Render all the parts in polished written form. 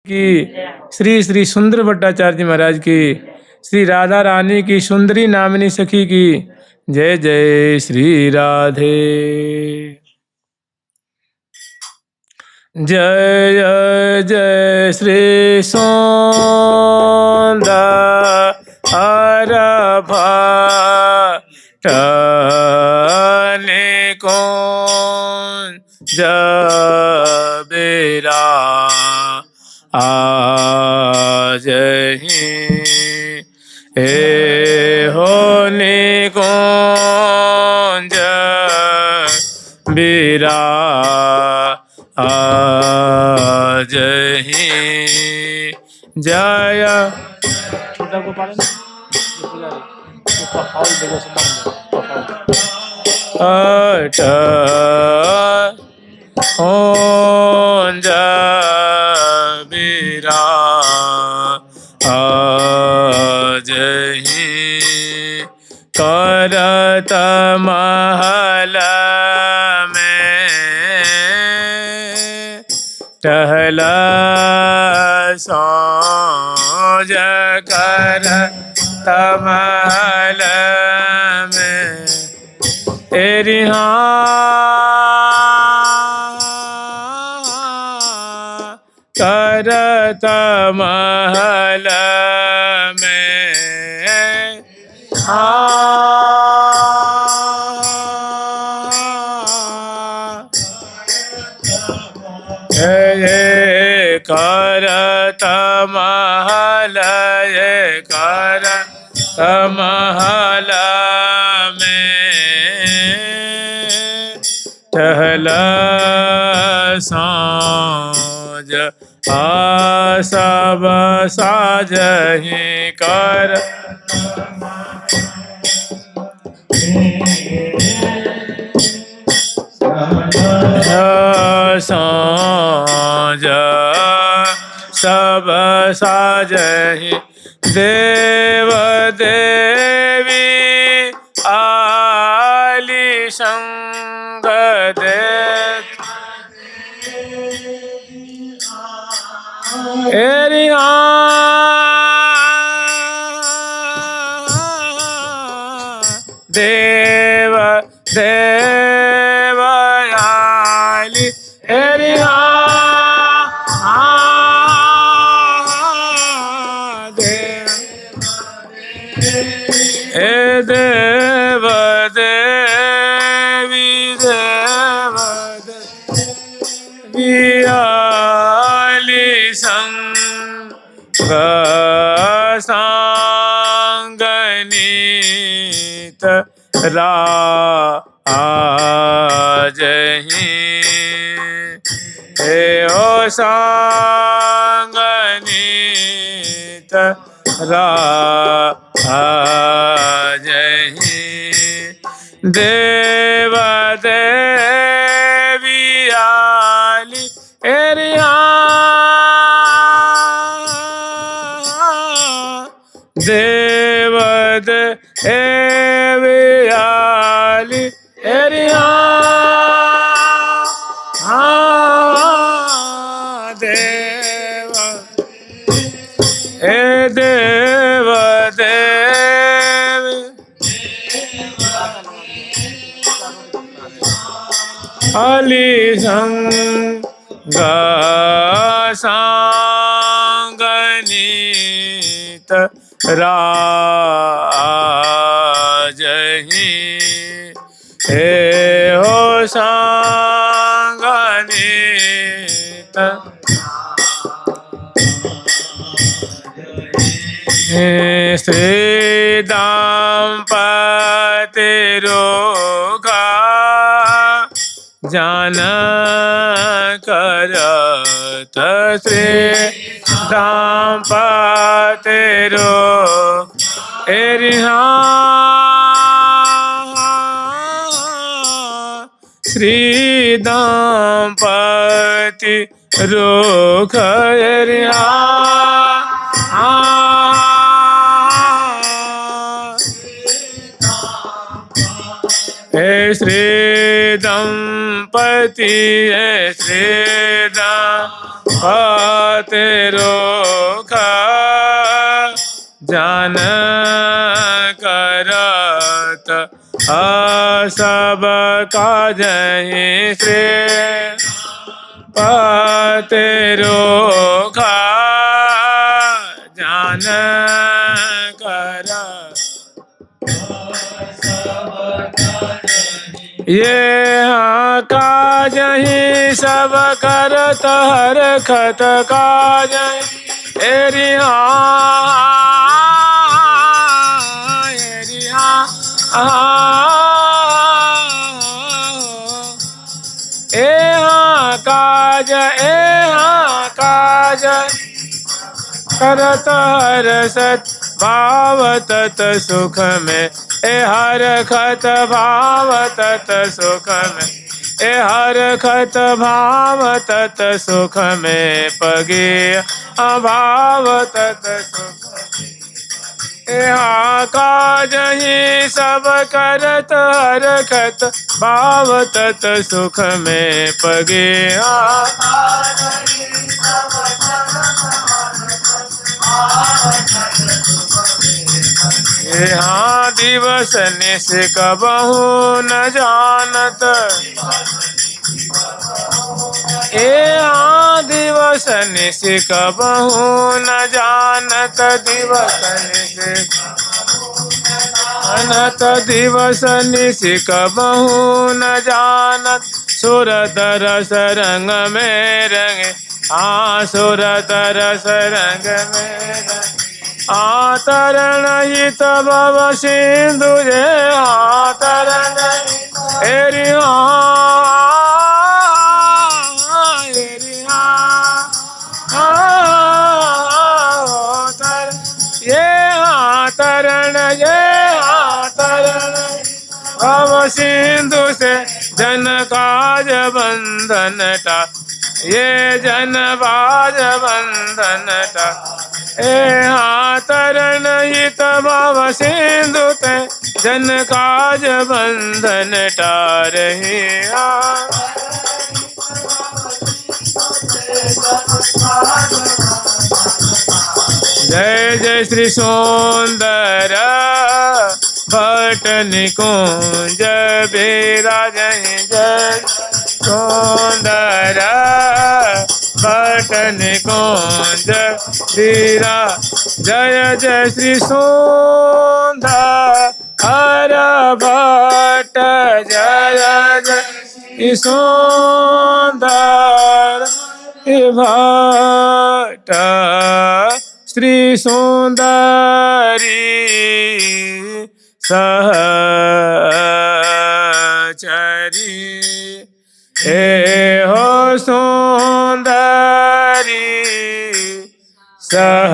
की, श्री श्री सुंदर भट्टाचार्य जी महाराज की, श्री राधा रानी की सुंदरी नामिनी सखी की जय जय श्री राधे। जय जय जय श्री सुंदर भट्टाचार्य जबेरा आज ही हो निकुंज बीरा आज ही जय अट बीरा आज ही करत महल में टहला सौज करत महल में तेरी करत महल में करत महल करत महल में टहला साँझ सब साजहि कर साँझ सब साजहि देव देवी आली संग देख एरिया देव देवयाली एरिया देव देवी देव देवियाली संग सांगनीत राजहि हे ओ सांगनीत राजहि देव देवियाली एरिया देव देवियाली एरिया देव देव देव अली संग सांगनीत राजहि हे हो सांगनीत श्री दाम्पत्य रोगा जान करत श्री दाम्पत्य रोग एरिहा श्री दाम्पत्य रोग एरिहा हे श्री दम्पति पति तेरो जान करत सब काजहि श्री तेरो जान करत ये काजहि सब करत हरखत काजहि एरिया काज करत हरसत भाव तत सुख में हर खत भाव तत सुख में हर खत भाव तत सुख में पगे अभाव तत सुख काजहि सब करत हरखत भाव तत सुख में पगे दिवस निश कबहू न जानत दिवस निश कबहू न जानत दिवस निश अनत दिवस निश कबहू न जानत सुरत रस रंग में रंगे सुरत रस रंग में रंगे तरण हित भव सिंधु जे तरण तरण भव सिंधु से जन काज बंधन टा ये जन बाज बंधन टा तरण हित भव सिंधु ते जन काज बंधन टारहि जय जय श्री सुंदर भट्ट निकुंज बिराजहि जय सुंदर भट्ट निकुंज बीरा जय जय श्री सुंदर हर भट्ट जय जय श्री सुंदर भट्ट श्री सुंदरी सहचरी हो सुंदरी सहचरी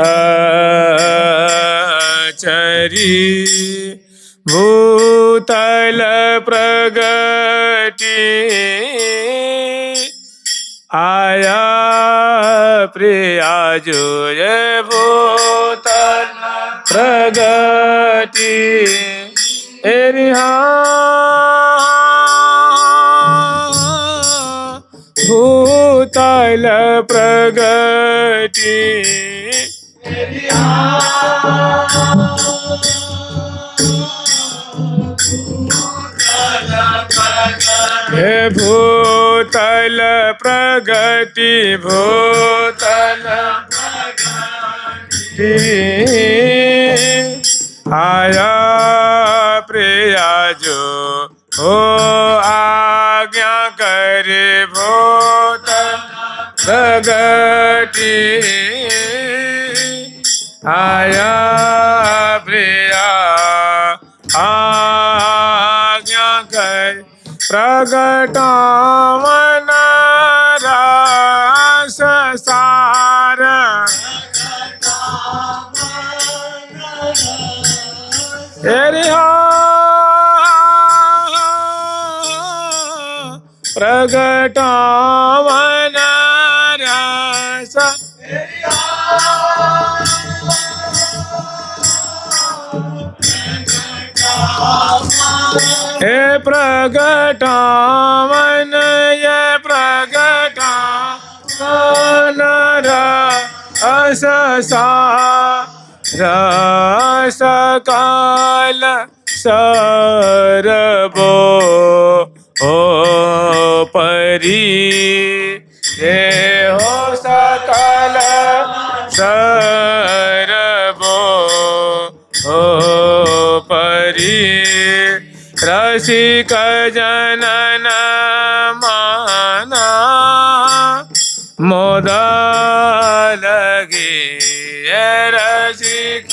भूतल प्रगति आया प्रिया जो भूतल प्रगति भूतल प्रगति भूतल प्रगति भूतल प्रगति आया प्रिया जो हो आज्ञा करे भूतल प्रगति आया प्रिया आज्ञा कर प्रगटावन रस सार प्रगटावन रस हे प्रगटावन रस काल सरबो ओ परी ये हो सकल सरबो ओ परी रसिक जनन माना मोद लगे रसिक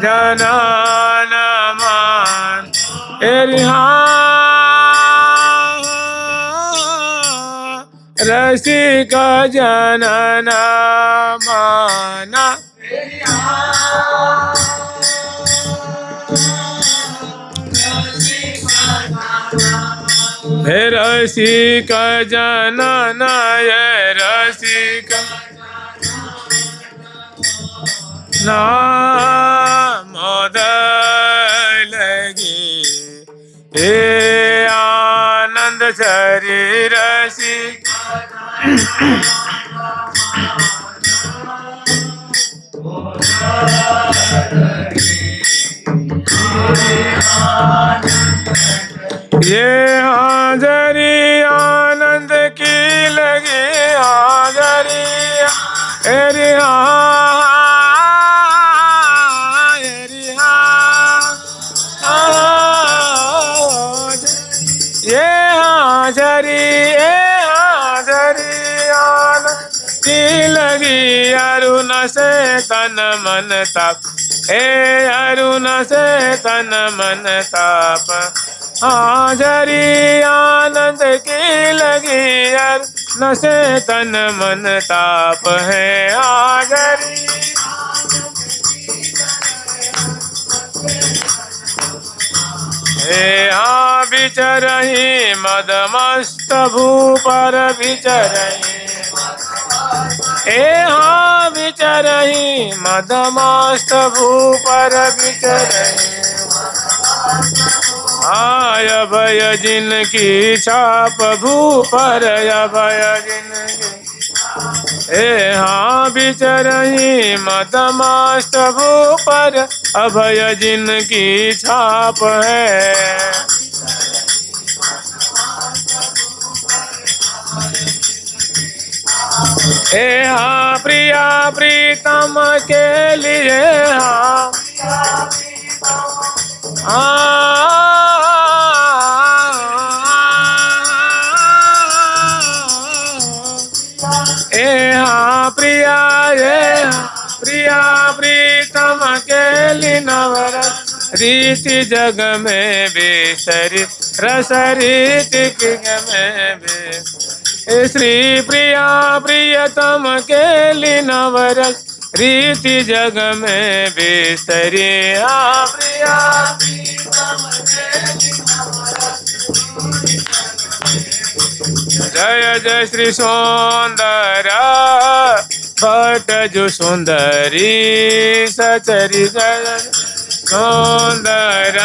जनन मान रसिक जनन माना रसिक जनन रसिक मोद लगी हे आनंद शरीर रसिक ये हाजरी आनंद की लगी हाजरी एरी ये हाजरी आनंद की लगी अरुण से तन मन ताप अरुण से तन मन ताप हाजरी आनंद की लगी अरुण से तन मन ताप है हाजरी हाँ विचरही मदमस्त भूपर विचरही हाँ विचरही मदमस्त भूपर विचरही आय भय जिनकी छाप भूपर भय जिनकी हाँ विचरही मदमस्त भूपर अभय जिनकी छाप है हाँ प्रिया प्रीतम के लिए हाँ प्रिया प्रिया प्रीतम के नवरस रीति जग में बेसरी रस रीति में बे श्री प्रिया प्रियतम के नवरस रीति जग में बेसरी हाँ प्रिया जय जय श्री सुंदर भट्ट जो सुंदरी सचरी जय सुंदर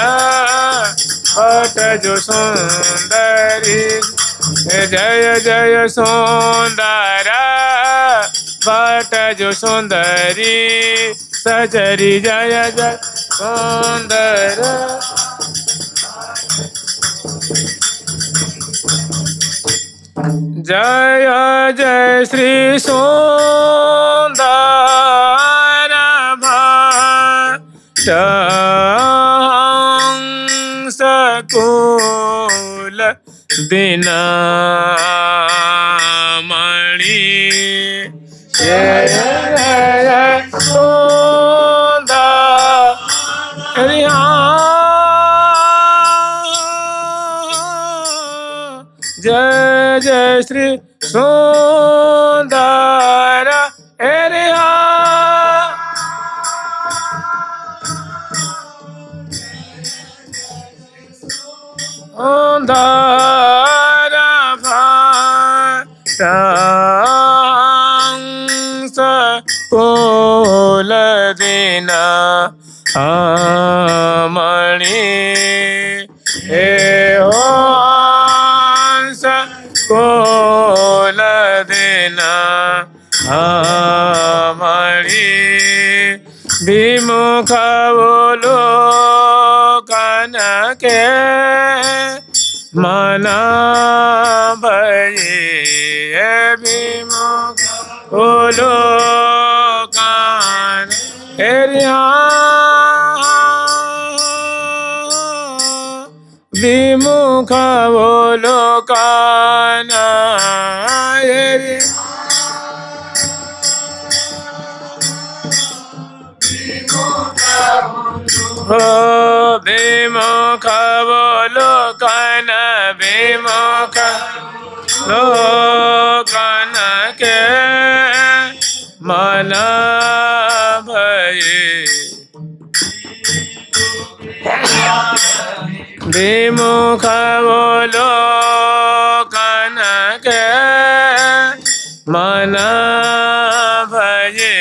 भट्ट जो सुंदरी जय जय सुंदर भट्ट जो सुंदरी सचरी जय जय सुंदर जय जय श्री सुंदर भट्ट हंस कुल दिनमणि जय जय सुंदर जय जय श्री सुंदर सुंदर हंस कुल दिनमणि हे हो हंस कुल दिनमणि विमुख बोलो कान के मना भये विमुख बोलो कान एरिया विमुख बोलो कान विमुख बोलो कान विमुख लोकन के मन भये विमुख बोलो कान के मन भये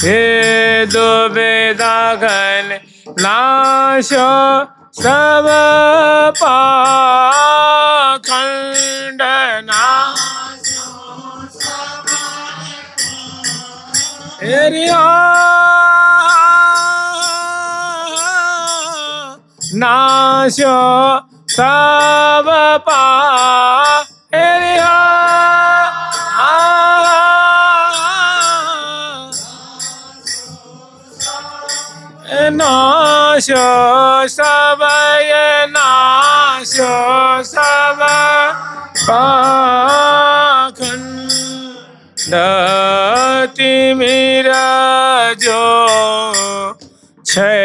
हे दो वेदागन नाशो सब पाखंड एरिया नाशो सब पा एरिया नाशो सब नाशो सब पाखंड तिमिरा जो छे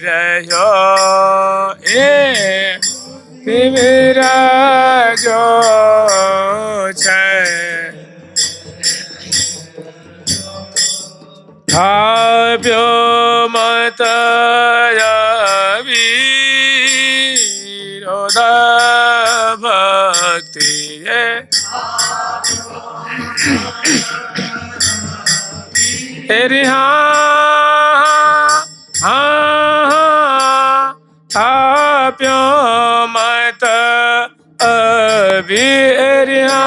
रहो तिमिरा जो छे थाप्यो मत विरोध भक्ति तेरी थाप्यो मत अभिरिया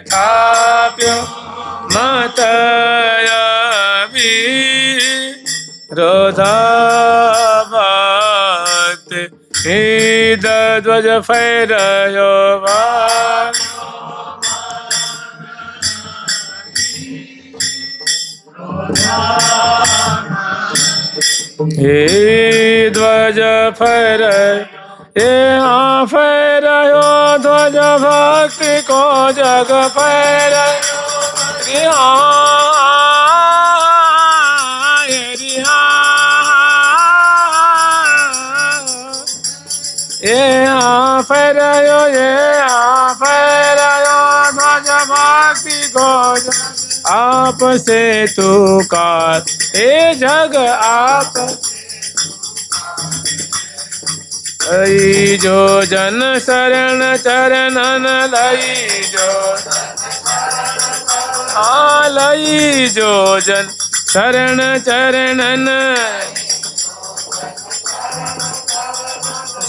थाप्यो मत विरोध भक्ति ईद ध्वज फैरयो हे ध्वज फैर फैरयो ध्वज भक्ति को जग फैर फैरयो फैरयो ध्वज भक्ति को आप से तू कार हे जग आप लई जो जन शरण चरणन लई जो लई जो जन शरण चरणन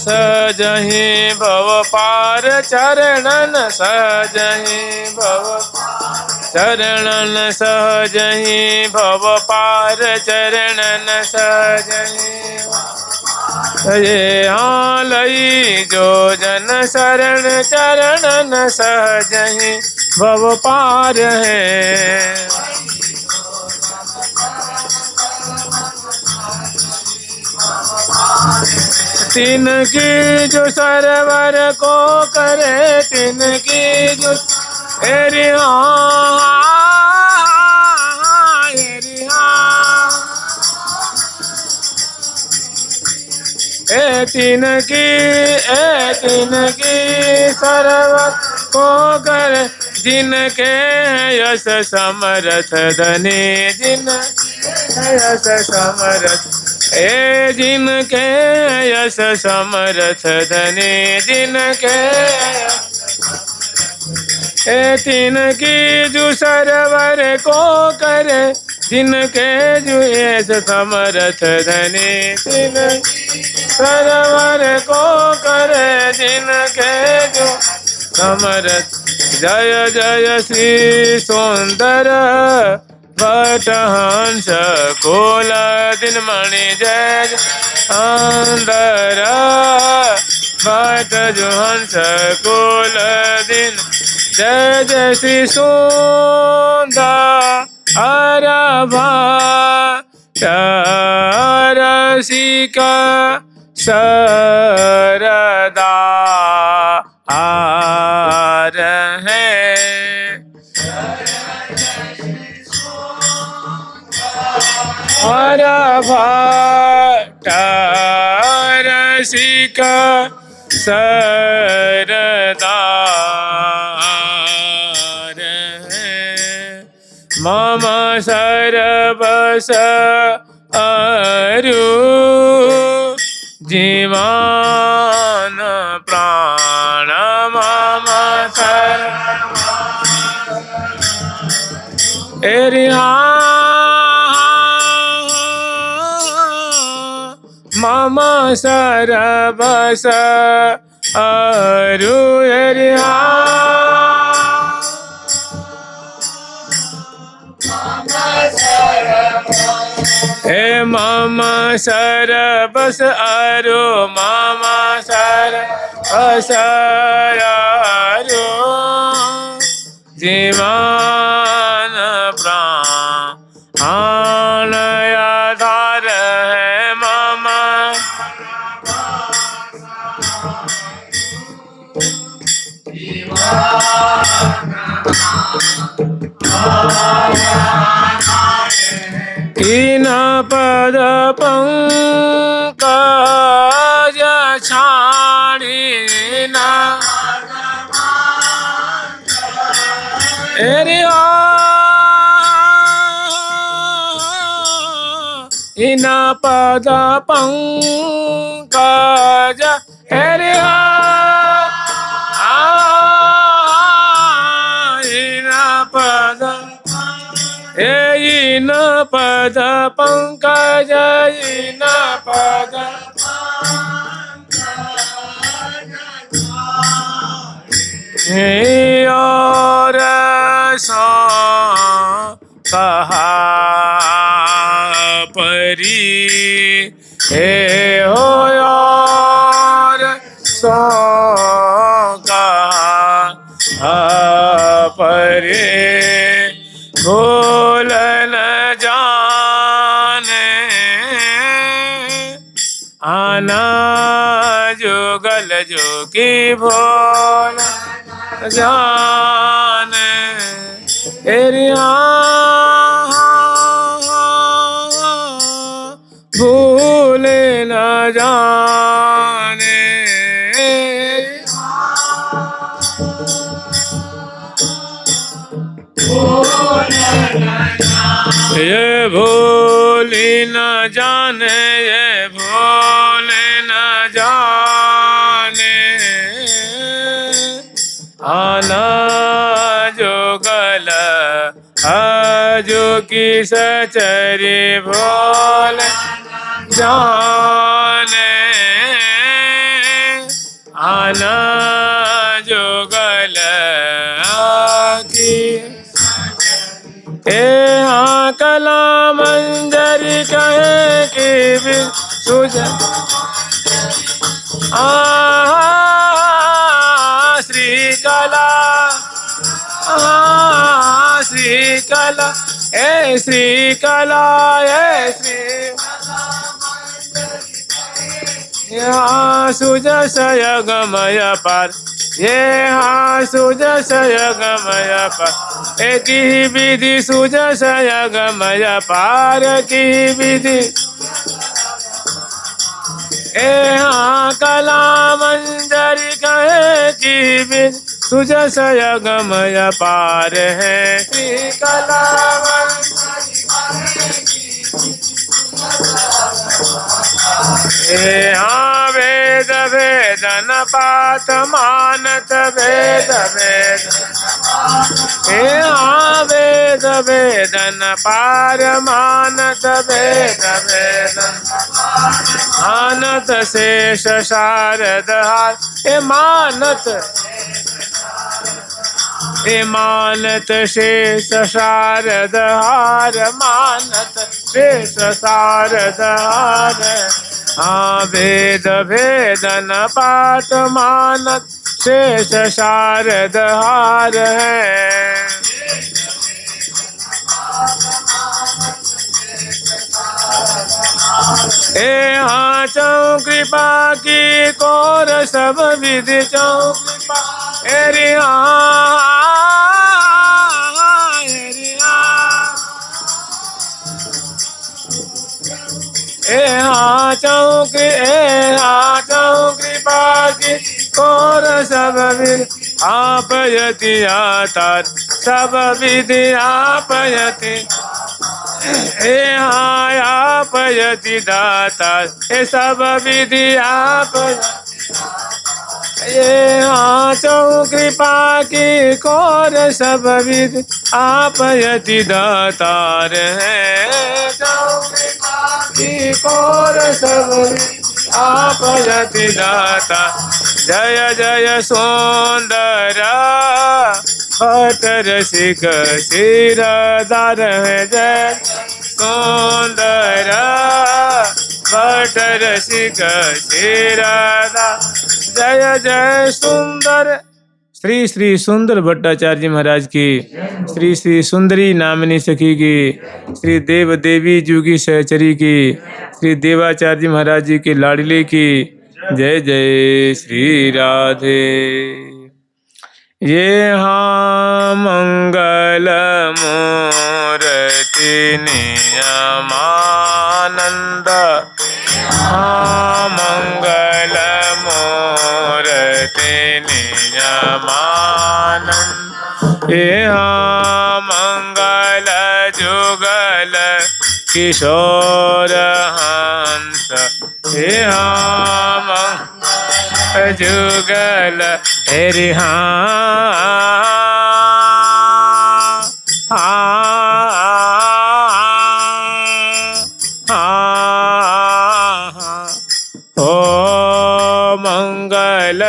सजहि भव पार चरणन सजहि भव चरणन सहजहि भव पार चरणन सहजहि लई जो जन शरण चरणन सहजहि भव पार है तिनकी जो सरवर को करे तिनकी जो तिनकी सरवर को कर जिनके यश समर्थ धनी जिन यश समर्थ जिनके यश समर्थ धनी जिनके तिनकी जो सरवर को करे जिनके जुए समर्थ धनी तिन सरवर को करे जिनके जो समर्थ। जय जय श्री सुंदर वटहंस कोल दिन मणि जय अंदर भट जो हंस कोल दिन। जय जय श्री सुंदर भट रसिका सरदार है। हर भट रसिका सरदार है। मम सरबस अरु जीवन प्राण मम सर मम सरबस अरु हे मम सरबस अरु मम सरबस अरु जीवन प्राण आधार है मम। इन पद पंकज छाड़िना इन पद पंकज इन पद इन पद पंकज इन पद और सो कहा परी हे हो और सो कहा परी भूल न जाने आना जुगल जो की भूल जाने भूल न जाने। ये भूल न जाने ये भूल न जाने आना जोगल जो की सचरी भूल जाने आना जोगल की कला मंजरी कहे कि सुझ श्री कला श्री कला ए श्री कला ए श्री यहाँ सुजसय गमय पार ये हाँ सुजसय गमय पार एक ही विधि सुजसय गमय पार की विधि ए हाँ कला मंजरी कहे की विधि सुजसय गमय पार है श्री कला हाँ वेद वेदन पात मानत वेद वेद हाँ वेद भेद भेदन पार मानत भेद भेदन मानत शेष शारद हार हे मानत शेष शारद हार मानत शेष शारद हार हाँ भेद भेदन पात मानत शेष शारद हार है हाँ चौ कृपा की कोर सब विधि चौ कृपा हेरि हाँ चौ कृपा की कोर सब विधि आपयति आतार सब विधि आपयति आपयति दाता हे सब विधि आप चौ कृपा की कोर सब विधि आपयति दातार है चौ कृपा की कोर सब विधि आपयति दाता जय जय सुंदर भट रसिक सिरदार है जय सुंदर भट रसिक सिरदार जय जय सुंदर श्री श्री सुंदर भट्टाचार्य जी महाराज की श्री श्री सुंदरी नामिनी सखी की श्री देव देवी जी की सहचरी की श्री देवाचार्य जी महाराज जी के लाडले की जय जय श्री राधे ये हाँ मंगल मूर्ति नियमानंद हाँ मंगल मूर्ति नियमानंद ये हाँ मंगल जुगल किशोर हंस ये हाँ जुगल हेरि ओ मंगल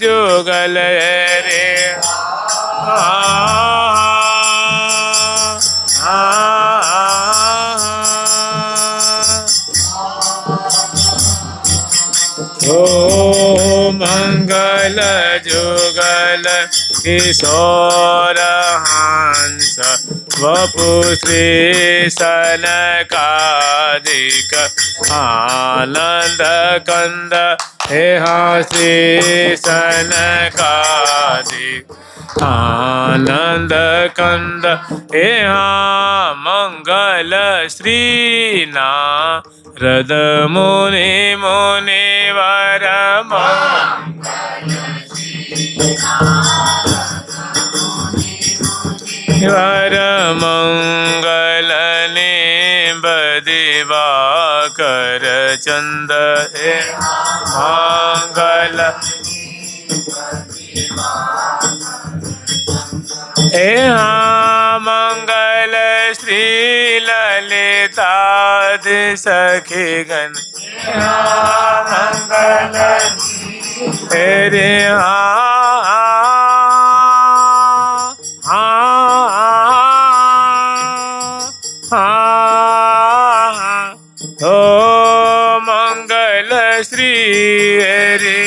जुगल हेरि ओ मंगल जुगल किशोर हंस वपु श्री सनकादिक आनंद कंद हे श्री सनकादिक आनंद कंद हे मंगल श्री नारद मुनि मुनिवर वर मंगल निम्ब दिवाकर चंद हे मंगल मंगल श्री ललितादि सखी गण मंगल तेरे ओ मंगल श्री हरे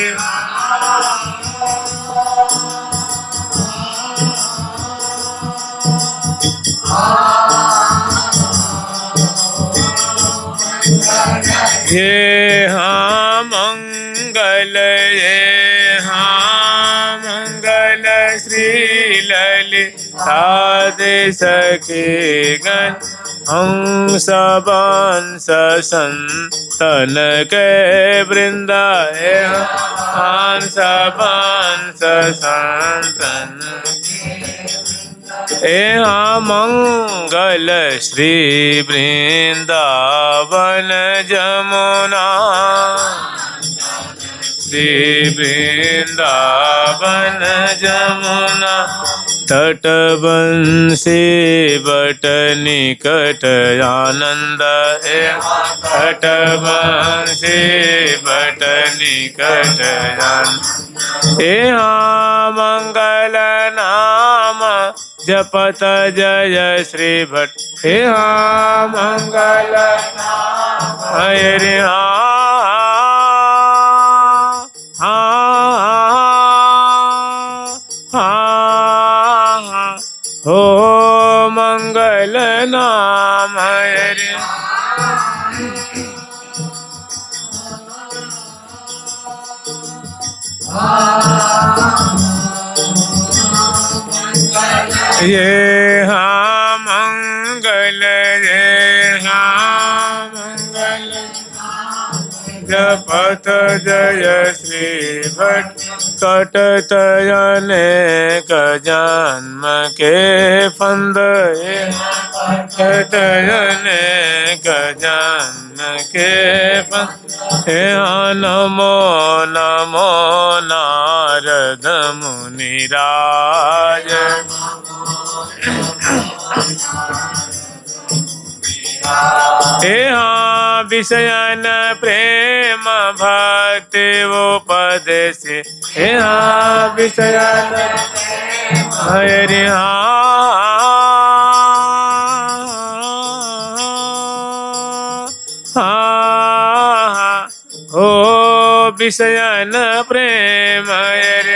ये हाँ मंगल ये हाँ मंगल श्री ललितादि सखी गण हंस बंस संतन के वृंदा हंस बंस संतन मंगल श्री वृंदावन जमुना श्री वृंदावन जमुना तटबंसी बट निकट आनंद हे तटबंसी बट निकट आनंद हे मंगल नाम जपत जय श्री भट्ट हे मंगल हरे हो मंगल नाम हरे ये हाँ मंगल ये हाँ मंगल जपत जय श्री भट्ट कटत अनेक जन्म के फंद कटत अनेक जन्म के फंद नमो नमो नारद मुनिराज हे विषयन प्रेम भक्ति उपदेशे हे विषयन हरि हो विषयन प्रेम हरि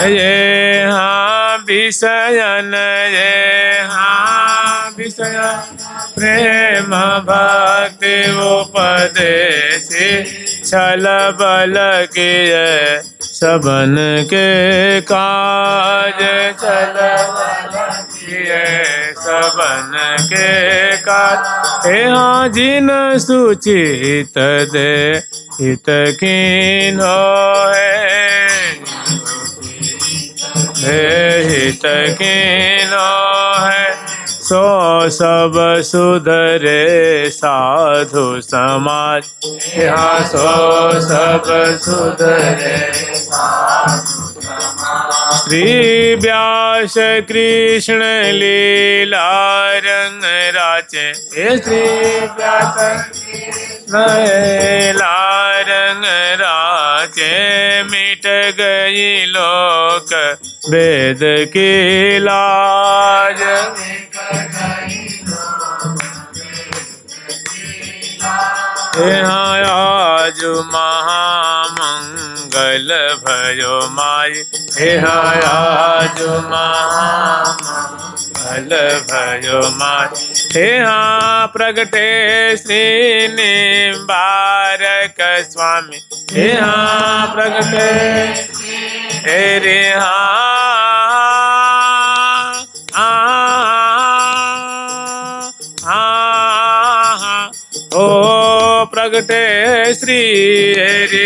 ये हाँ विषयन ये हाँ विषय प्रेम भक्ति उपदेशी छल बल किए सबन के काज छल किए सबन के काज हे हाँ जिन सुचित दे हित कीन्हो हित कीन्हो है सो सब सुधरे साधु समाज यहाँ सो सब सुधरे श्री व्यास कृष्ण लीला रंग राचे हे श्री व्यास लीला रंग राचे मिट गई लोक वेद की लाज यहाँ आज महामंगल भयो माई यहाँ आज महामंगल भयो माई यहाँ प्रगटे श्री निबारक स्वामी यहाँ प्रगटे रे ओ प्रगटे श्री हरि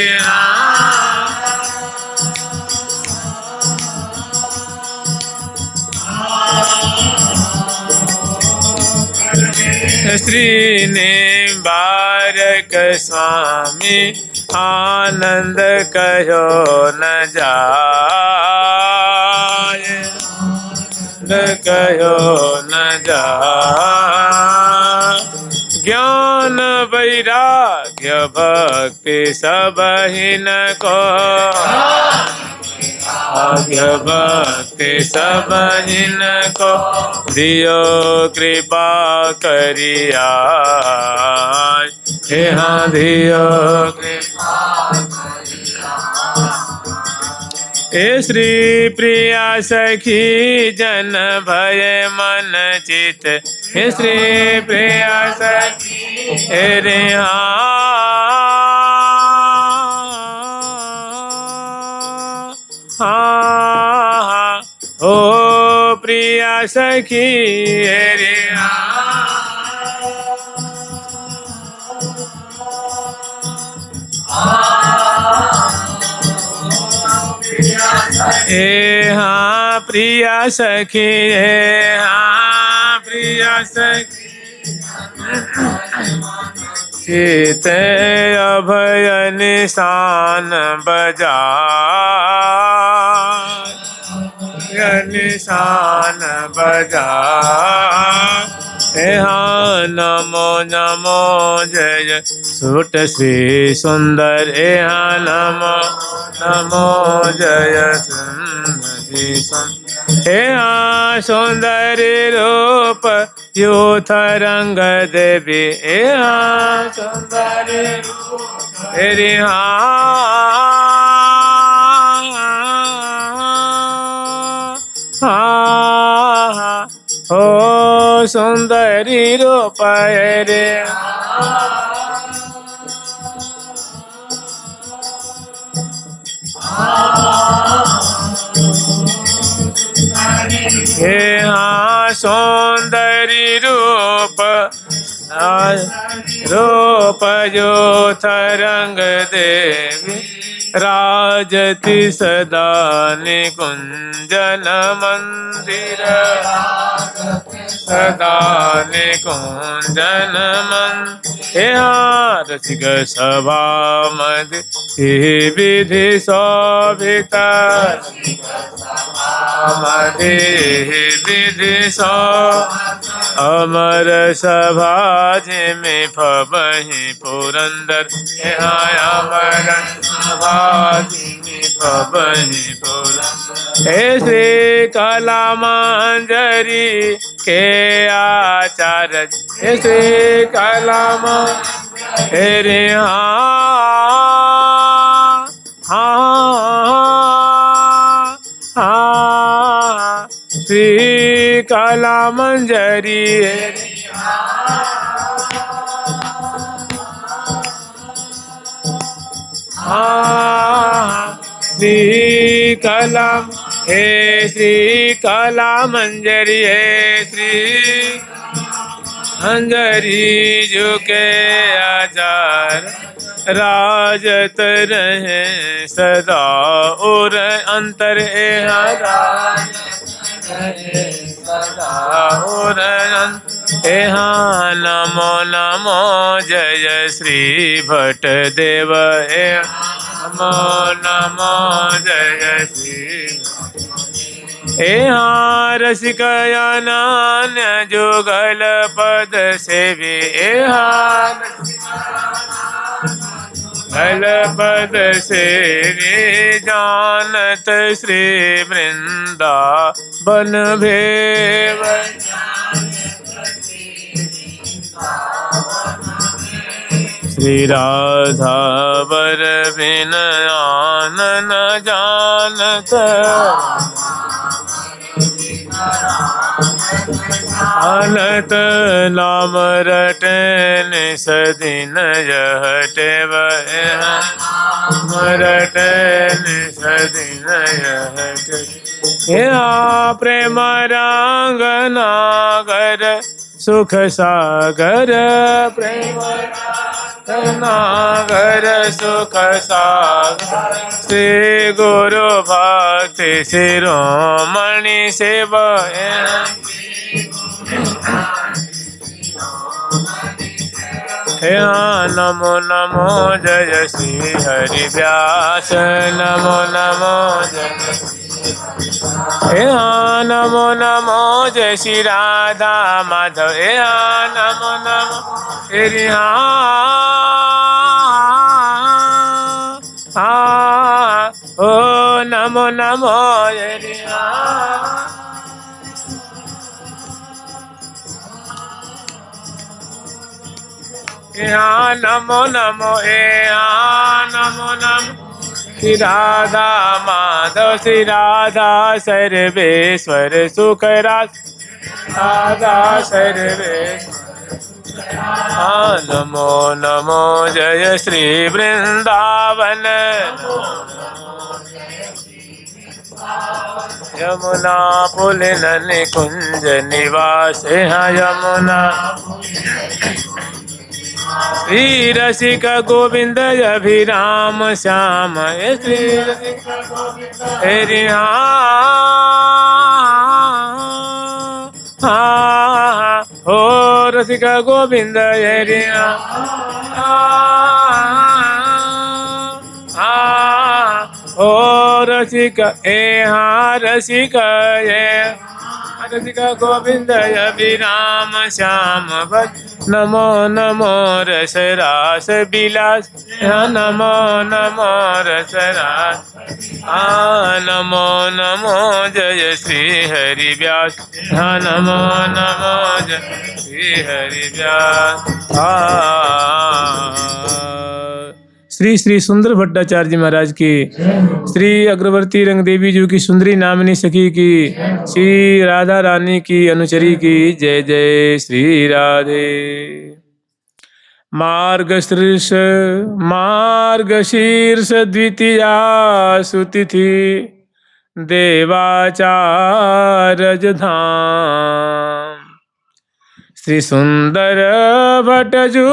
श्री निबारक स्वामी आनंद कहो न जाय कहो न जाय ज्ञान वैराग्य भक्ति सबहि न को भाग्य भक्ति सबहि न को दियो कृपा करिया यहाँ दियो कृपा ए श्री प्रिया सखी जन भय मन चित हे श्री प्रिया सखी रे ओ प्रिया सखी रे प्रिया सखी प्रिया सखी चिते अभय निशान बजाए, निशान बजाए। यहाँ नमो नमो जय सुट श्री सुंदर, यहाँ नमो नमो जय सुंदरी सुंदर। यहाँ सुंदर रूप यूथ रंग देवी, यहाँ सुंदर रूप हो सुंदरी रूप रे। यहाँ सौंदर्य रूप रूप यूथ रंग देवी, राजति सदा निकुंजन मंदिर, सदा निकुंजन मंदिर। यहाँ रसिक सभा मध्य विधि शोभिता, मध्य विधि सो अमर सभा जिमि फबहि पुरंदर, यहाँ अमर सभा जिमि फबहि पुरंदर। हे श्री कला मंजरी के आचार्य, हे श्री कला मंजरी, श्री कला मंजरी। श्री कला, हे श्री कला मंजरी, हे श्री मंजरी जो के आचार, राजत रहे सदा और अंतर, यहाँ नमो नमो जय श्री भट्ट देव, नमो नमो जय श्री। यहाँ रसिक अनन्य जुगल पद सेवी, गल पद सेवी, जानत श्री वृंदावन भेव, श्री राधा वर बिन आन न जानत, आनत नाम रटन सदिन यह टेव, रटन सदिन यह टेव। यहाँ प्रेम रंग नागर सुख सागर, प्रेम नागर सुख सागर, श्री गुरु भक्ति शिरोमणि शिव, यहाँ नमो नमो जय श्री हरि व्यास, नमो नमो जय, यहाँ नमो नमो जय श्री राधा माधव, यहाँ नमो नमो तेरी ओ नमो नमो तेरी यहाँ नमो नमो, यहाँ नमो नमो श्री राधा माधव, श्री राधा सर्वेश्वर सुख राज, राधा सर्वेश्वर। नमो नमो जय श्री वृंदावन, यमुना पुलिन निकुंज निवास, यहाँ यमुना श्री रसिक गोविंद अभिराम श्याम, श्री रसिक हरि हो रसिक गोविंद हरि ओ रसिक रसिक रसिक गोविंद अभिराम श्याम भज नमो नमो रस रास बिलास नमो नमो रस रास नमो नमो जय श्री हरि व्यास नमो नमो जय श्री हरि व्यास श्री श्री सुंदर भट्टाचार्य जी महाराज की, श्री अग्रवर्ती रंग देवी जी की सुंदरी नामिनी सखी की, श्री राधा रानी की अनुचरी की जय जय श्री राधे। मार्गशीर्ष द्वितीया सुतिथि देवाचार्य धाम श्री सुंदर भट्टजू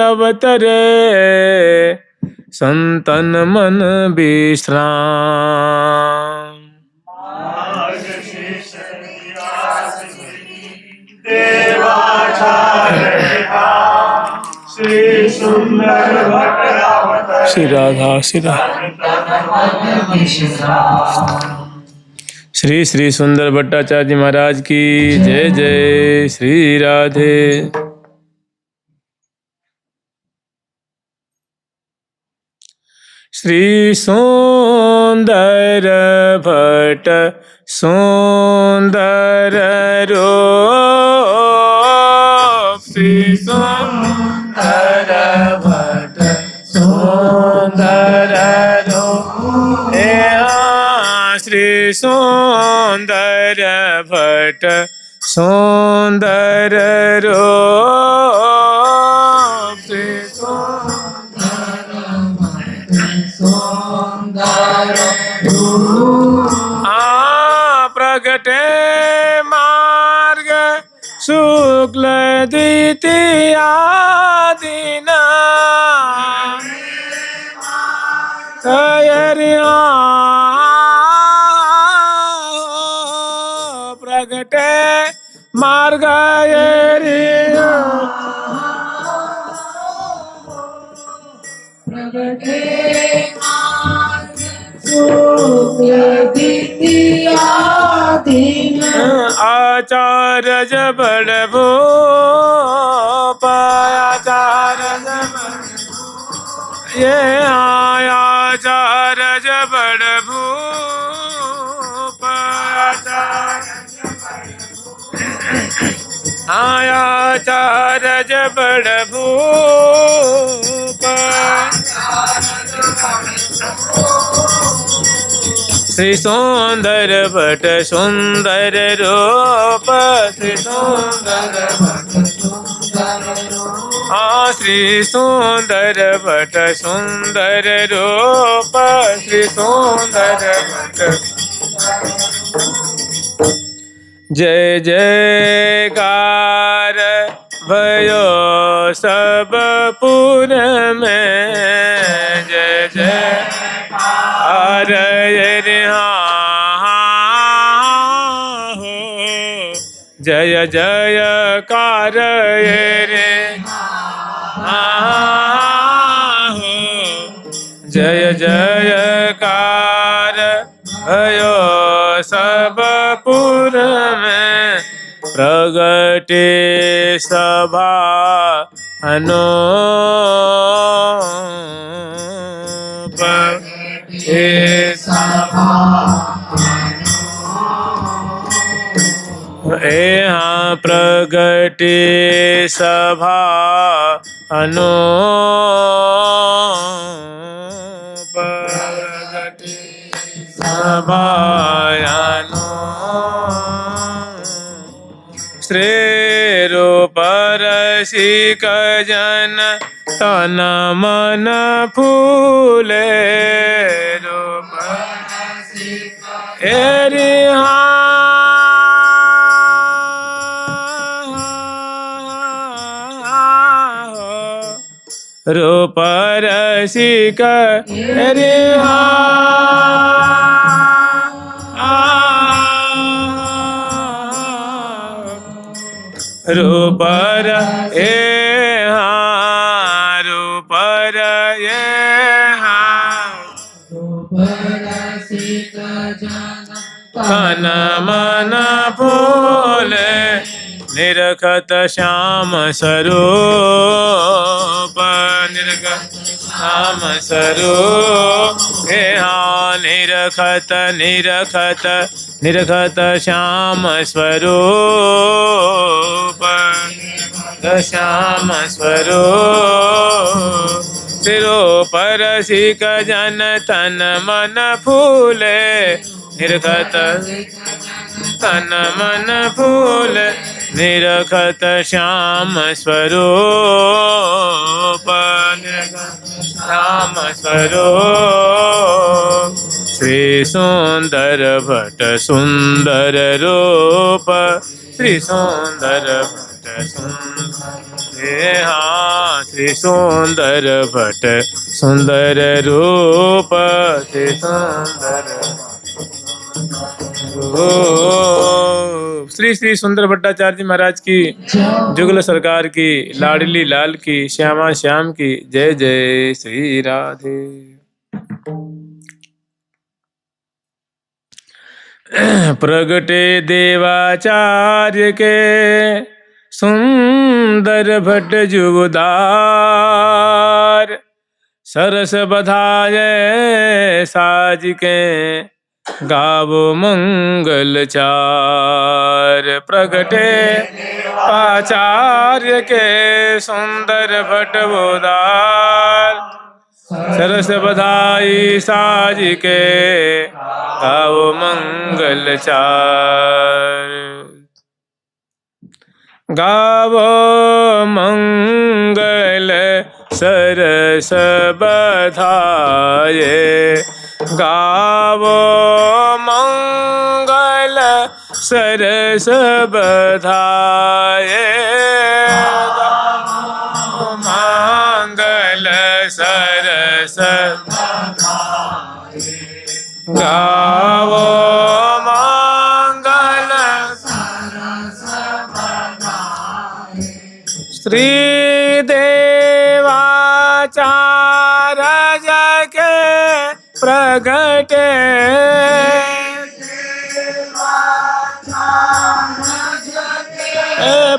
अवतरे संतन मन विश्राम। श्री सुंदर भट्ट श्री राधा श्री श्री सुंदर भट्टाचार्य महाराज की जय जय श्री राधे। श्री सुंदर भट्ट सुंदर रूप श्री सुंदर भट्ट सुंदर रूप श्री सुंदर भट्ट सुंदर रूप श्री सुंदर प्रगटे मार्ग शुक्ल द्वितीया दिन प्रगटे मार्ग आचार्य बड़ भूप आचार्य ये आचार्य बड़ भूप आचार्य बड़ भूप श्री सुंदर भट्ट सुंदर रूप श्री सुंदर भट्ट श्री सुंदर भट्ट सुंदर रूप श्री सुंदर भट्ट जय जयकार भयो सब पुर में जय जय हो जय जयकार रे हो जय जयकार भयो सब पुर में प्रगटे सभा अनूप यहाँ प्रगटे सभा अनूप प्रगटे सभा श्री रूप रसिक जन तन मन फूले रूप रूप रसिक रूप ये हाँ रूप ये तन मन फूले निरखत श्याम स्वरूप निरखत श्याम स्वरूप हे हाँ निरखत निरखत निरखत श्याम स्वरूप श्याम स्वरूप सिरो पर सिक जन तन मन फूले निरखत तन मन फूल निरखत श्याम स्वरूप श्याम स्वरूप श्री सुंदर भट्ट सुंदर रूप श्री सुंदर भट्ट सुंदर हाँ श्री सुंदर भट्ट सुंदर रूप श्री सुंदर श्री श्री सुंदर भट्टाचार्य जी महाराज की, जुगल सरकार की, लाडली लाल की, श्यामा श्याम की जय जय श्री राधे। प्रगटे देवाचार्य के सुंदर भट्ट जुगदार सरस बधाये साज के गावो मंगल चार। प्रगटे आचार्य के सुंदर भट्ट उदार सरस बधाई साज के गावो मंगल चार। गावो मंगल सरस बधाए गावो मंगल सरस बधाए मंगल सरस गावो मंगल श्री देवाचार्य के प्रगटे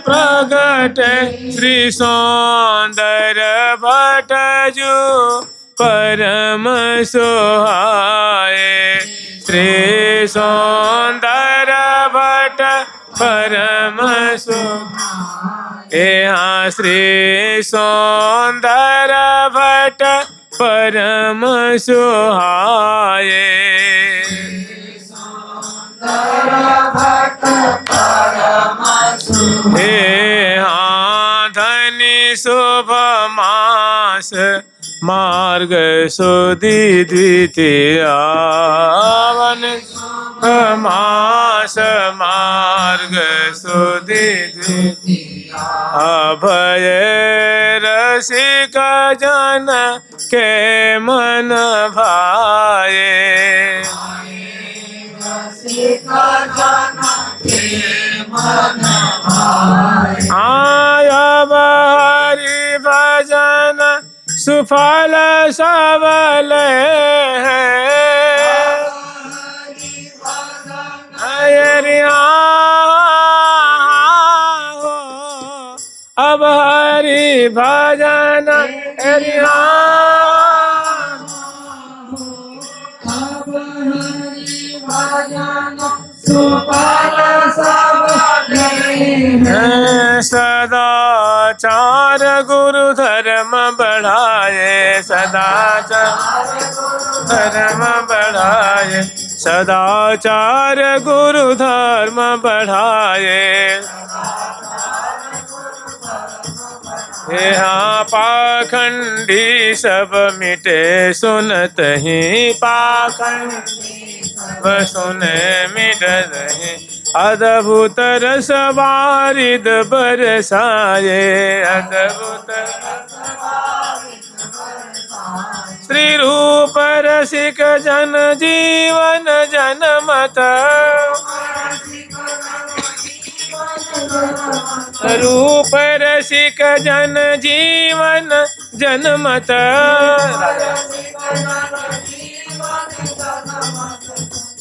प्रगटे श्री सुंदर भट्ट जू परम सोहाए। श्री सुंदर भट्ट परम सोहाए हाँ श्री सुंदर भट्ट परम सुहाए। हे हाँ धनी शुभ मास मार्ग सुदी द्वितीयावन मास मार्ग सुदी अभय रसिक जन के मन भाए। आया हरि भजन सुफल सबल है अब हरि भजन सदाचार गुरु धर्म बढ़ाए सदाचार धर्म बढ़ाए सदाचार गुरु धर्म बढ़ाए। यहाँ पाखंडी सब मिटे सुनत ही पाखंडी सब सुने मिटत ही अद्भुत रस वारिद बरसाए अद्भुत श्री रूप रसिक जन जीवन जनमत रूप रसिक जन जीवन जनमत।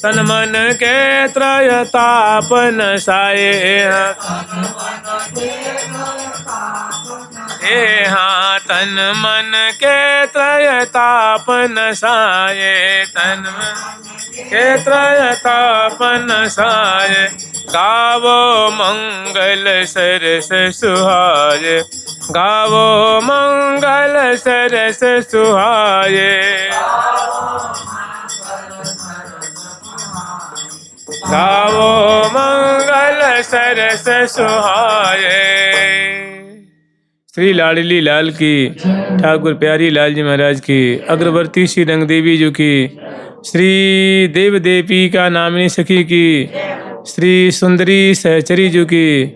तन मन के त्रय तापन साये, हाँ तन मन के त्रय तापन साये, तन मन के त्रय तापन साये। गावो मंगल सरस सुहाये, गावो मंगल सरस सुहाये, गावो मंगल सरस सुहाये। श्री लाडली लाल की, ठाकुर प्यारी लाल जी महाराज की, अग्रवर्ती श्री रंग देवी जी की, श्री देव देवी का नामिनी सखी की, श्री सुंदरी सहचरी जी की,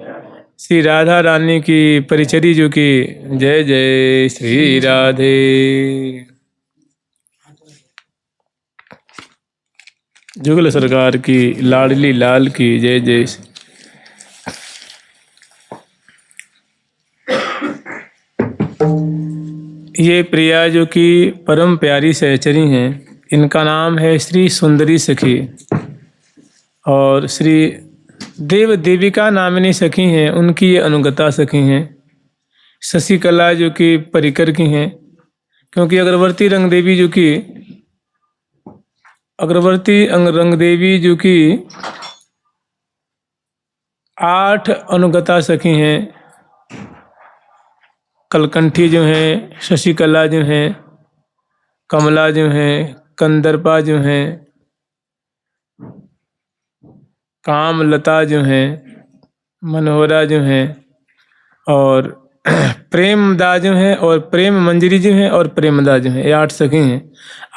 श्री राधा रानी की परिचरी जी की। जय जय श्री राधे। जुगल सरकार की, लाडली लाल की जय जय। ये प्रिया जो की परम प्यारी सहचरी हैं, इनका नाम है श्री सुंदरी सखी, और श्री देव देविका नामिनी सखी हैं, उनकी ये अनुगता सखी हैं। शशिकला जो कि परिकर की हैं, क्योंकि अग्रवर्ती रंग देवी जो की, अग्रवर्ती रंग देवी जो की 8 अनुगता सखी हैं। कलकंठी जो हैं, शशिकला जो हैं, कमला जो हैं, कंदर्पा जो हैं, कामलता जो हैं, मनोहरा जो हैं, और प्रेमदा जो हैं, और प्रेम मंजरी जो हैं, और प्रेमदा जो हैं। ये 8 सखी हैं।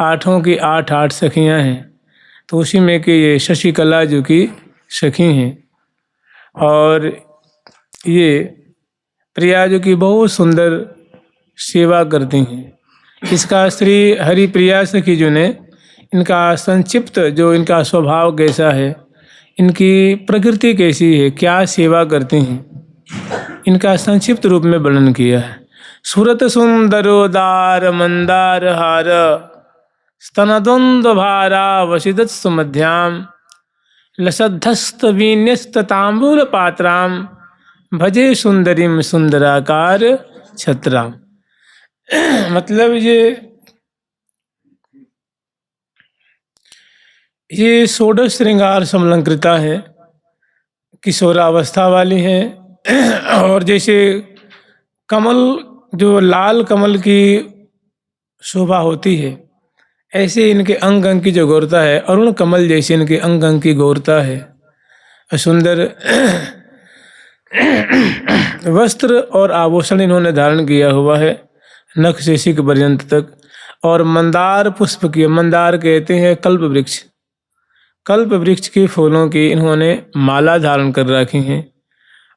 8 की 8 सखियां हैं। तो उसी में कि ये शशिकला जो की सखी हैं, और ये प्रिया जो की बहुत सुंदर सेवा करती हैं। इसका श्री हरि प्रिया सखी जो ने, इनका संक्षिप्त जो इनका स्वभाव कैसा है, इनकी प्रकृति कैसी है, क्या सेवा करती हैं, इनका संक्षिप्त रूप में वर्णन किया है। सुरत सुंदरोदार मंदार हार, स्तनद्वंद्व भारा वशिदत सुमध्याम, लसद्धस्त वीन्यस्त तांबूल पात्राम, भजे सुंदरीम सुंदराकार छत्राम। मतलब ये षोडश श्रृंगार समलंकृता है, किशोरावस्था वाली है। और जैसे कमल, जो लाल कमल की शोभा होती है, ऐसे इनके अंग अंग की जो गौरता है, अरुण कमल जैसे इनके अंग अंग की गौरता है। सुंदर वस्त्र और आभूषण इन्होंने धारण किया हुआ है, नख से शिख पर्यंत तक। और मंदार पुष्प की, मंदार कहते हैं कल्प वृक्ष, कल्प वृक्ष के फूलों की इन्होंने माला धारण कर रखी हैं।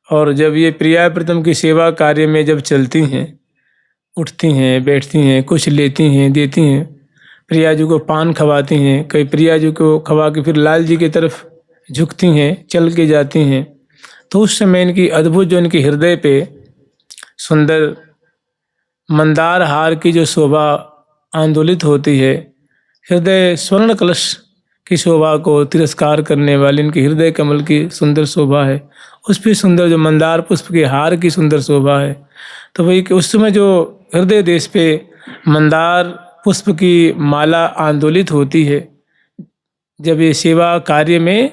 और जब ये प्रिया प्रीतम की सेवा कार्य में जब चलती हैं, उठती हैं, बैठती हैं, कुछ लेती हैं, देती हैं, प्रिया जी को पान खवाती हैं, कई प्रिया जी को खवा के फिर लाल जी की तरफ झुकती हैं, चल के जाती हैं। तो उस समय इनकी अद्भुत जो इनके हृदय पे सुंदर मंदार हार की जो शोभा आंदोलित होती है, हृदय स्वर्ण कलश की शोभा को तिरस्कार करने वाली इनकी हृदय कमल की सुंदर शोभा है। उस पर सुंदर जो मंदार पुष्प के हार की सुंदर शोभा है। तो वही कि उस समय जो हृदय देश पे मंदार पुष्प की माला आंदोलित होती है, जब ये सेवा कार्य में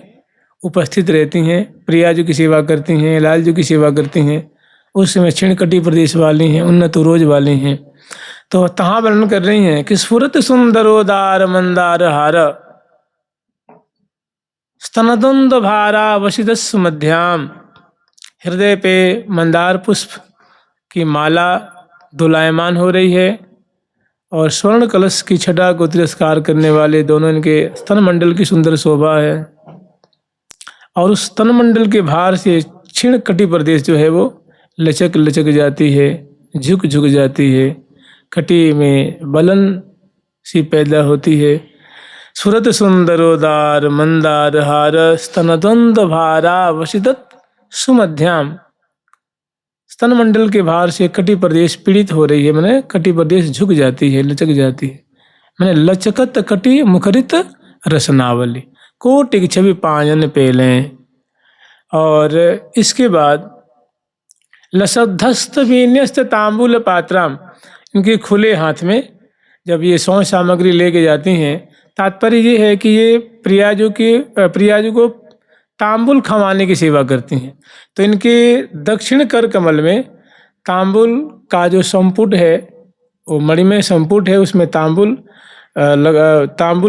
उपस्थित रहती हैं, प्रिया जी की सेवा करती हैं, लाल जी की सेवा करती हैं, उस समय क्षीणकटी प्रदेश वाली हैं, उन्नत रोज वाली हैं। तो तहाँ वर्णन कर रही हैं कि स्फुरत सुंदरोदार मंदार हार, स्तनद्वंद भारा वशिदस्सु मध्याम। हृदय पे मंदार पुष्प की माला दुलायमान हो रही है, और स्वर्ण कलश की छटा को तिरस्कार करने वाले दोनों इनके स्तन मंडल की सुंदर शोभा है। और उस स्तन मंडल के भार से क्षीण कटी प्रदेश जो है वो लचक लचक जाती है, झुक झुक जाती है, कटी में बलन सी पैदा होती है। सुरत सुंदरोदार मंदार हार, स्तनद्वंद भारा वशिदत सुमध्याम। स्तन मंडल के भार से कटी प्रदेश पीड़ित हो रही है, मैंने कटी प्रदेश झुक जाती है, लचक जाती है। मैंने लचकत कटी मुखरित रसनावली, कोटि छवि पांजन पेलें। और इसके बाद लसद्धस्त विन्यस्त तांबूल पात्राम, इनके खुले हाथ में जब ये सौ सामग्री लेके जाती हैं, तात्पर्य ये है कि ये प्रियाजू को तांबुल खवाने की सेवा करती हैं। तो इनके दक्षिण कर कमल में तांबुल का जो संपुट है, वो मणिमय संपुट है, उसमें तांबुल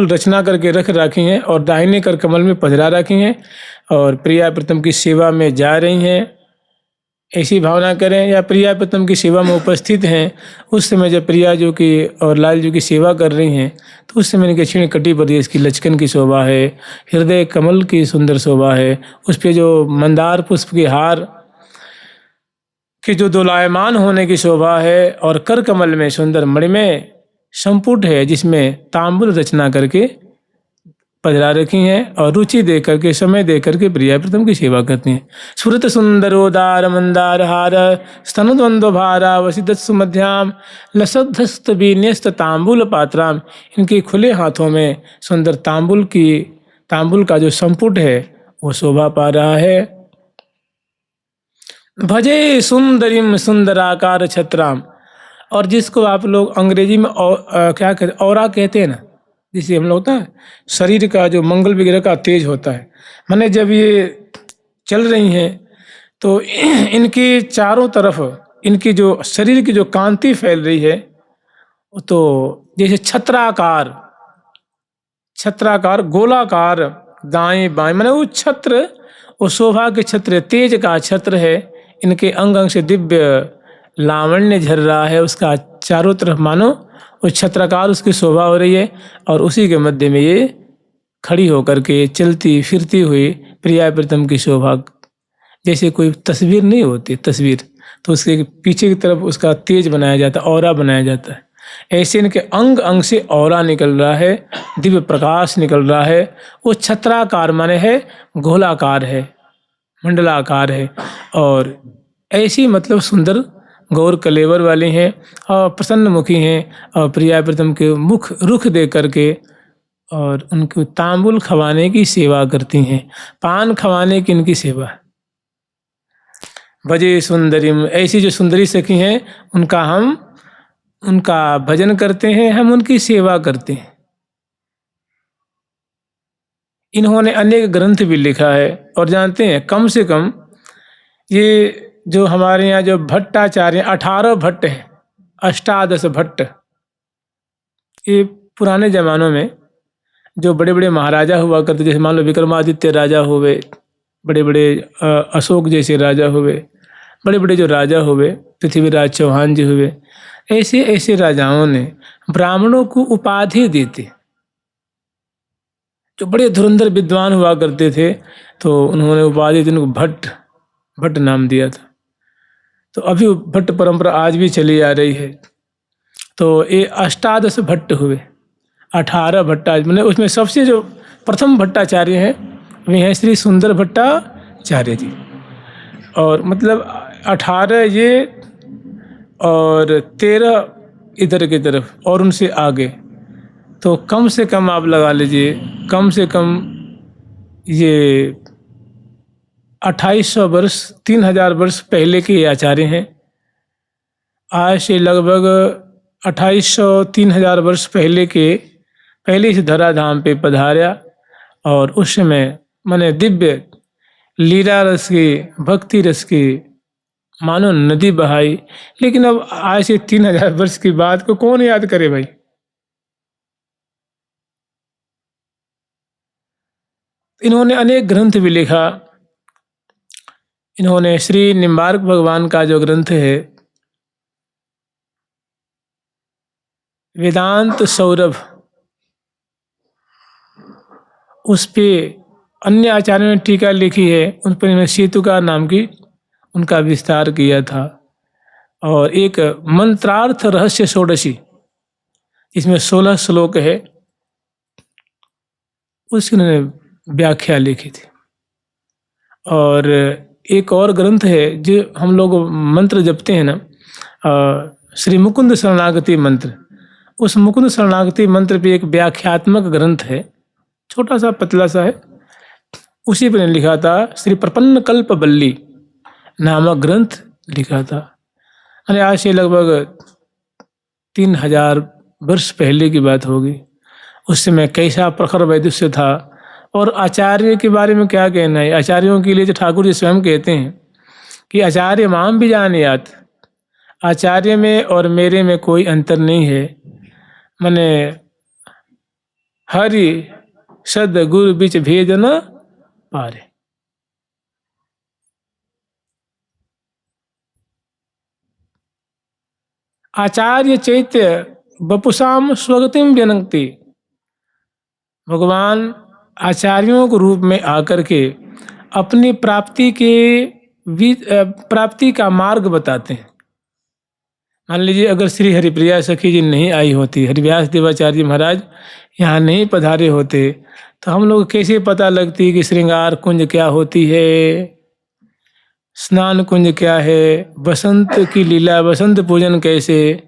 रचना करके रख रखी हैं और दाहिने कर कमल में पधरा रखी हैं और प्रिया प्रीतम की सेवा में जा रही हैं। ऐसी भावना करें, या प्रिया प्रीतम की सेवा में उपस्थित हैं, उस समय जब प्रिया जो की और लाल जो की सेवा कर रही हैं, तो उस समय इनके क्षीण कटी प्रदेश की लचकन की शोभा है, हृदय कमल की सुंदर शोभा है, उस पे जो मंदार पुष्प के हार के जो दोलायमान होने की शोभा है, और कर कमल में सुंदर मणिमय संपुट है जिसमें तांबुल रचना करके पधरा रखी हैं और रुचि दे करके, समय दे करके प्रिया प्रीतम की सेवा करती हैं। स्फुरत सुंदरोदार मंदार हार स्तनद्वंद्व भारा वसित सुमध्याम लसद्धस्त विन्यस्त तांबुल पात्राम, इनके खुले हाथों में सुंदर तांबुल का जो संपुट है वो शोभा पा रहा है। भजे सुंदरिम सुंदराकार छत्राम, और जिसको आप लोग अंग्रेजी में क्या कहते, औरा कहते हैं ना, जिसे हम लोग होता है शरीर का जो मंगल वगैरह का तेज होता है, माने जब ये चल रही हैं तो इनके चारों तरफ इनकी जो शरीर की जो कांति फैल रही है, तो जैसे छत्राकार गोलाकार दाएं बाएं, माने वो छत्र, वो शोभा के छत्र, तेज का छत्र है। इनके अंग अंग से दिव्य लावण्य झर रहा है, उसका चारों तरफ मानो वो छत्राकार उसकी शोभा हो रही है, और उसी के मध्य में ये खड़ी होकर के चलती फिरती हुई प्रिया प्रीतम की शोभा, जैसे कोई तस्वीर नहीं होती, तस्वीर तो उसके पीछे की तरफ उसका तेज बनाया जाता है, औरा बनाया जाता है, ऐसे इनके अंग अंग से औरा निकल रहा है, दिव्य प्रकाश निकल रहा है। वो छत्राकार माने है गोलाकार है, मंडलाकार है, और ऐसी मतलब सुंदर गौर कलेवर वाली हैं और प्रसन्न मुखी हैं, और प्रिया प्रीतम के मुख रुख दे करके और उनको तांबुल खवाने की सेवा करती हैं, पान खवाने की इनकी सेवा। भजे सुंदरीम, ऐसी जो सुंदरी सखी हैं उनका भजन करते हैं, हम उनकी सेवा करते हैं। इन्होंने अनेक ग्रंथ भी लिखा है, और जानते हैं कम से कम ये जो हमारे यहाँ जो भट्टाचार्य 18 भट्ट हैं, अष्टादश भट्ट, ये पुराने ज़मानों में जो बड़े बड़े महाराजा हुआ करते, जैसे मान लो विक्रमादित्य राजा हुए, बड़े बड़े अशोक जैसे राजा हुए, बड़े बड़े जो राजा हुए, पृथ्वीराज चौहान जी हुए, ऐसे ऐसे राजाओं ने ब्राह्मणों को उपाधि दी थी। जो बड़े धुरंधर विद्वान हुआ करते थे, तो उन्होंने उपाधि दी, उनको भट्ट नाम दिया था। तो अभी भट्ट परंपरा आज भी चली आ रही है। तो ये अष्टादश भट्ट हुए, 18 भट्टा, मैंने उसमें सबसे जो प्रथम भट्टाचार्य हैं वे हैं श्री सुंदर भट्टाचार्य जी, और मतलब 18 ये और 13 इधर की तरफ और उनसे आगे, तो कम से कम आप लगा लीजिए, कम से कम ये 2800 वर्ष, 3000 वर्ष पहले के आचार्य हैं। आज से लगभग 2800-3000 वर्ष पहले इस धराधाम पे पधारा, और उस समय माने दिव्य लीला रस की, भक्ति रस की मानो नदी बहाई। लेकिन अब आज से 3000 वर्ष की बात को कौन याद करे भाई। इन्होंने अनेक ग्रंथ भी लिखा। इन्होंने श्री निम्बार्क भगवान का जो ग्रंथ है वेदांत सौरभ, उस पे अन्य आचार्यों ने टीका लिखी है, उन पर इन्होंने सेतुका नाम की उनका विस्तार किया था। और एक मंत्रार्थ रहस्य षोडशी, इसमें 16 श्लोक है, उसकी उन्होंने व्याख्या लिखी थी। और एक और ग्रंथ है जो हम लोग मंत्र जपते हैं ना, श्री मुकुंद शरणागति मंत्र। उस मुकुंद शरणागति मंत्र पे एक व्याख्यात्मक ग्रंथ है, छोटा सा पतला सा है, उसी पर लिखा था, श्री प्रपन्न कल्प बल्ली नामक ग्रंथ लिखा था। अरे आज से लगभग 3000 वर्ष पहले की बात होगी। उस समय कैसा प्रखर वैदुष्य था। और आचार्य के बारे में क्या कहना है। आचार्यों के लिए जो ठाकुर जी स्वयं कहते हैं कि आचार्य माम भी जानियात, आचार्य में और मेरे में कोई अंतर नहीं है। मने हरि सद गुरु बीच भेद न पारे। आचार्य चैत्य बपुसाम स्वगतिम व्यनक्ति। भगवान आचार्यों के रूप में आकर के अपनी प्राप्ति का मार्ग बताते हैं। मान लीजिए अगर श्री हरिप्रिया सखी जी नहीं आई होती, हरिव्यास देवाचार्य महाराज यहाँ नहीं पधारे होते, तो हम लोग कैसे पता लगती कि श्रृंगार कुंज क्या होती है, स्नान कुंज क्या है, बसंत की लीला, बसंत पूजन कैसे,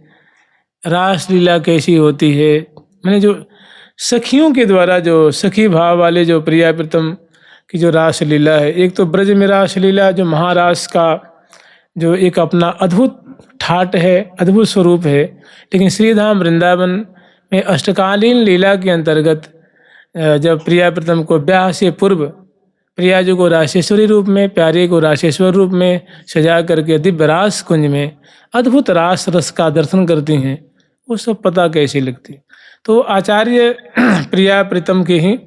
रास लीला कैसी होती है। मैंने जो सखियों के द्वारा जो सखी भाव वाले जो प्रिया प्रीतम की जो रास लीला है, एक तो ब्रज में रास लीला जो महारास का जो एक अपना अद्भुत ठाट है, अद्भुत स्वरूप है, लेकिन श्रीधाम वृंदावन में अष्टकालीन लीला के अंतर्गत जब प्रिया प्रीतम को ब्याह से पूर्व प्रिया जी को राशेश्वरी रूप में, प्यारे को राशेश्वर रूप में सजा करके दिव्य रास कुंज में अद्भुत रास रस का दर्शन करती हैं, वो सब पता कैसे लगती। तो आचार्य प्रिया प्रीतम के ही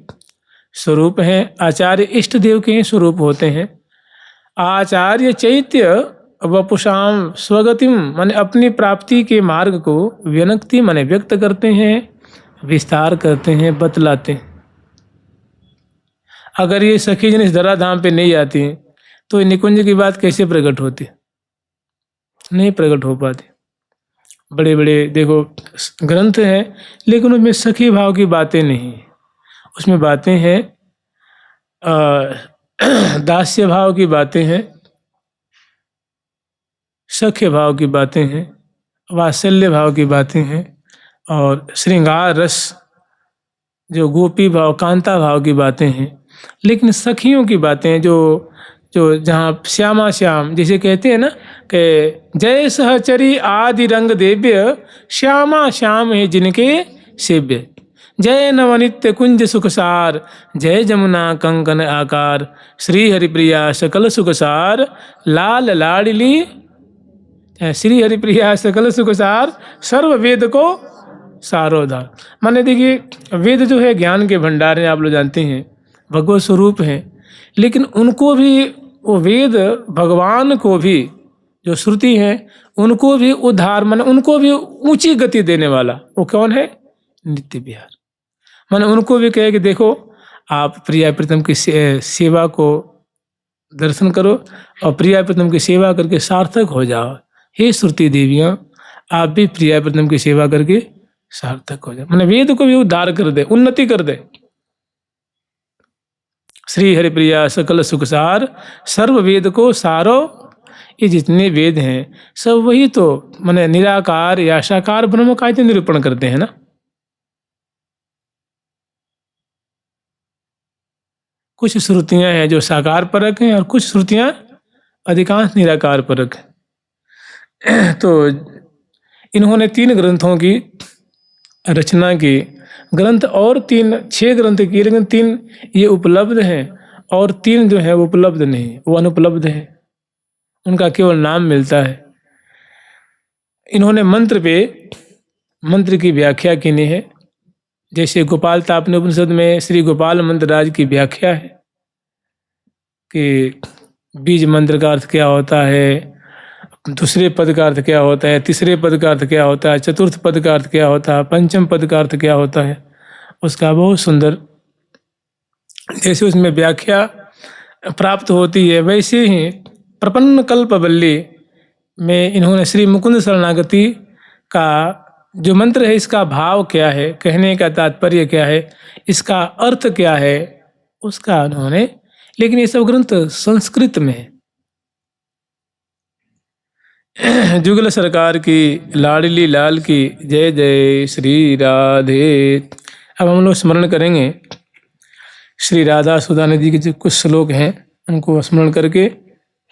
स्वरूप हैं, आचार्य इष्ट देव के ही स्वरूप होते हैं। आचार्य चैत्य वपुषाम स्वगतिम माने अपनी प्राप्ति के मार्ग को व्यनक्ति माने व्यक्त करते हैं, विस्तार करते हैं, बतलाते हैं। अगर ये सखी जन इस धराधाम पे नहीं आती तो निकुंज की बात कैसे प्रकट होती, नहीं प्रकट हो पाती। बड़े बड़े देखो ग्रंथ हैं, लेकिन उसमें सखी भाव की बातें नहीं, उसमें बातें हैं दास्य भाव की बातें हैं, सख्य भाव की बातें हैं, वात्सल्य भाव की बातें हैं, और श्रृंगार रस जो गोपी भाव, कांता भाव की बातें हैं। लेकिन सखियों की बातें जो जहाँ श्यामा श्याम जैसे कहते हैं ना कि जय सहचरी आदि रंग देव्य श्यामा श्याम है जिनके सेव्य, जय नवनित्य कुंज सुखसार, जय जमुना कंकन आकार, श्री हरिप्रिया सकल सुखसार, लाल लाडली, श्री हरिप्रिया सकल सुखसार, सर्व वेद को सारोधार। माने देखिए वेद जो है ज्ञान के भंडार हैं, आप लोग जानते हैं, भगवत स्वरूप हैं, लेकिन उनको भी वो वेद भगवान को भी जो श्रुति है उनको भी उद्धार माने उनको भी ऊंची गति देने वाला वो कौन है, नित्य विहार। माने उनको भी कहे कि देखो आप प्रिया प्रीतम की सेवा को दर्शन करो और प्रिया प्रीतम की सेवा करके सार्थक हो जाओ। हे श्रुति देवियाँ, आप भी प्रिया प्रीतम की सेवा करके सार्थक हो जाओ। माने वेद को भी उद्धार कर दे, उन्नति कर दे। श्री हरिप्रिया सकल सुखसार, सर्व वेद को सारो। ये जितने वेद हैं सब वही तो माने निराकार या साकार ब्रह्म का निरूपण करते हैं ना। कुछ श्रुतियां हैं जो साकार परक हैं और कुछ श्रुतियां अधिकांश निराकार परक हैं। तो इन्होंने 3 ग्रंथों की रचना की, ग्रंथ और 6 ग्रंथ की, लेकिन 3 ये उपलब्ध हैं और 3 जो है वो उपलब्ध नहीं, वो अनुपलब्ध है, उनका केवल नाम मिलता है। इन्होंने मंत्र की व्याख्या की नहीं है। जैसे गोपाल तापने उपनिषद में श्री गोपाल मंत्र राज की व्याख्या है कि बीज मंत्र का अर्थ क्या होता है, दूसरे पद का अर्थ क्या होता है, तीसरे पद का अर्थ क्या होता है, चतुर्थ पद का अर्थ क्या होता है, पंचम पद का अर्थ क्या होता है, उसका बहुत सुंदर जैसे उसमें व्याख्या प्राप्त होती है, वैसे ही प्रपन्न कल्पवल्ली में इन्होंने श्री मुकुंद शरणागति का जो मंत्र है इसका भाव क्या है, कहने का तात्पर्य क्या है, इसका अर्थ क्या है, उसका उन्होंने, लेकिन ये सब ग्रंथ संस्कृत में है, जुगल सरकार की, लाडली लाल की, जय जय श्री राधे। अब हम लोग स्मरण करेंगे श्री राधा सुधानी जी के जो कुछ श्लोक हैं उनको स्मरण करके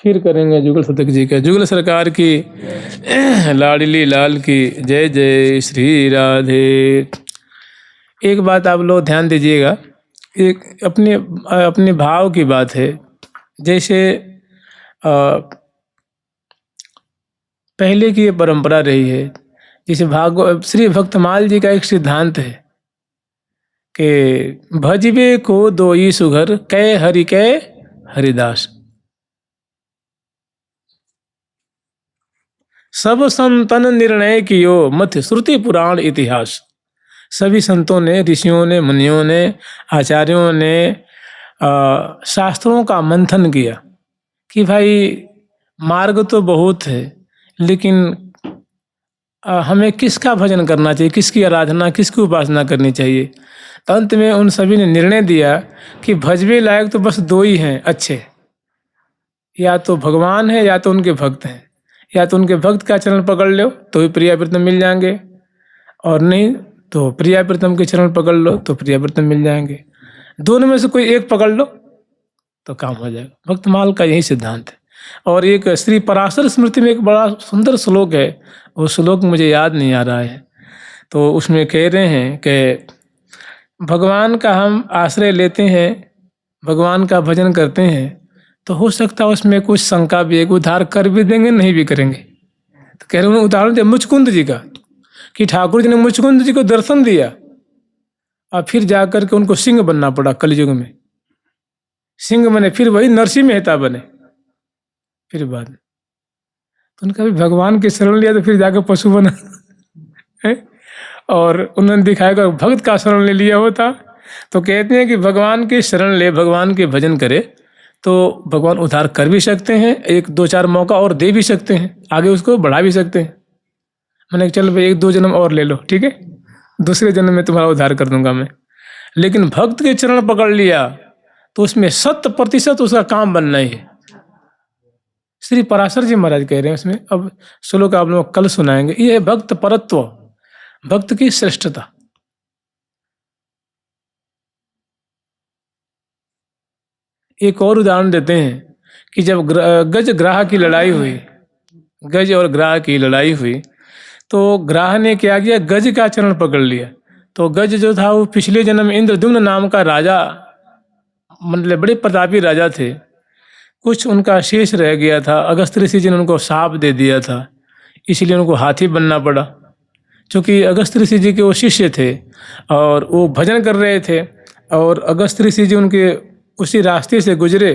फिर करेंगे जुगल शतक जी का। जुगल सरकार की, लाडली लाल की, जय जय श्री राधे। एक बात आप लोग ध्यान दीजिएगा, एक अपने अपने भाव की बात है। जैसे पहले की ये परंपरा रही है, जैसे श्री भक्तमाल जी का एक सिद्धांत है कि भजबे को दोई सुघर कै हरि कै हरिदास। सब संतन निर्णय कियो मथ श्रुति पुराण इतिहास। सभी संतों ने, ऋषियों ने, मुनियों ने, आचार्यों ने शास्त्रों का मंथन किया कि भाई मार्ग तो बहुत है, लेकिन हमें किसका भजन करना चाहिए, किसकी आराधना, किसकी उपासना करनी चाहिए। तो अंत में उन सभी ने निर्णय दिया कि भजबे लायक तो बस दो ही हैं अच्छे, या तो भगवान है या तो उनके भक्त हैं। या तो उनके भक्त का चरण पकड़ लो तो ही प्रिया प्रीतम मिल जाएंगे, और नहीं तो प्रिया प्रीतम के चरण पकड़ लो तो प्रिया प्रीतम मिल जाएंगे। दोनों में से कोई एक पकड़ लो तो काम हो जाएगा। भक्तमाल का यही सिद्धांत है। और एक श्री पराशर स्मृति में एक बड़ा सुंदर श्लोक है, वो श्लोक मुझे याद नहीं आ रहा है, तो उसमें कह रहे हैं कि भगवान का हम आश्रय लेते हैं, भगवान का भजन करते हैं, तो हो सकता है उसमें कुछ शंका भी है, उद्धार कर भी देंगे नहीं भी करेंगे। तो कह रहे हैं उदाहरण दिया मुचकुंद जी का, कि ठाकुर जी ने मुचकुंद जी को दर्शन दिया और फिर जाकर के उनको सिंह बनना पड़ा कलयुग में। सिंह बने, फिर वही नरसिंह मेहता बने फिर बाद में। तो उनका भी भगवान के शरण लिया तो फिर जाकर पशु बना है। और उन्होंने दिखाया कि भक्त का शरण ले लिया होता। तो कहते हैं कि भगवान के शरण ले, भगवान के भजन करे तो भगवान उद्धार कर भी सकते हैं, एक दो चार मौका और दे भी सकते हैं, आगे उसको बढ़ा भी सकते हैं। मैंने चल भाई एक दो जन्म और ले लो, ठीक है, दूसरे जन्म में तुम्हारा उद्धार कर दूंगा मैं। लेकिन भक्त के चरण पकड़ लिया तो उसमें 100% उसका काम बनना ही है। श्री पराशर जी महाराज कह रहे हैं उसमें, अब श्लोक आप लोग कल सुनाएंगे। ये है भक्त परत्व, भक्त की श्रेष्ठता। एक और उदाहरण देते हैं कि जब गज ग्राह की लड़ाई हुई, गज और ग्राह की लड़ाई हुई, तो ग्राह ने क्या किया, गज का चरण पकड़ लिया। तो गज जो था वो पिछले जन्म में इंद्रद्युम्न नाम का राजा, मतलब बड़े प्रतापी राजा थे, कुछ उनका शेष रह गया था। अगस्त ऋषि जी ने उनको शाप दे दिया था, इसलिए उनको हाथी बनना पड़ा। क्योंकि अगस्त ऋषि जी के वो शिष्य थे और वो भजन कर रहे थे, और अगस्त ऋषि जी उनके उसी रास्ते से गुजरे,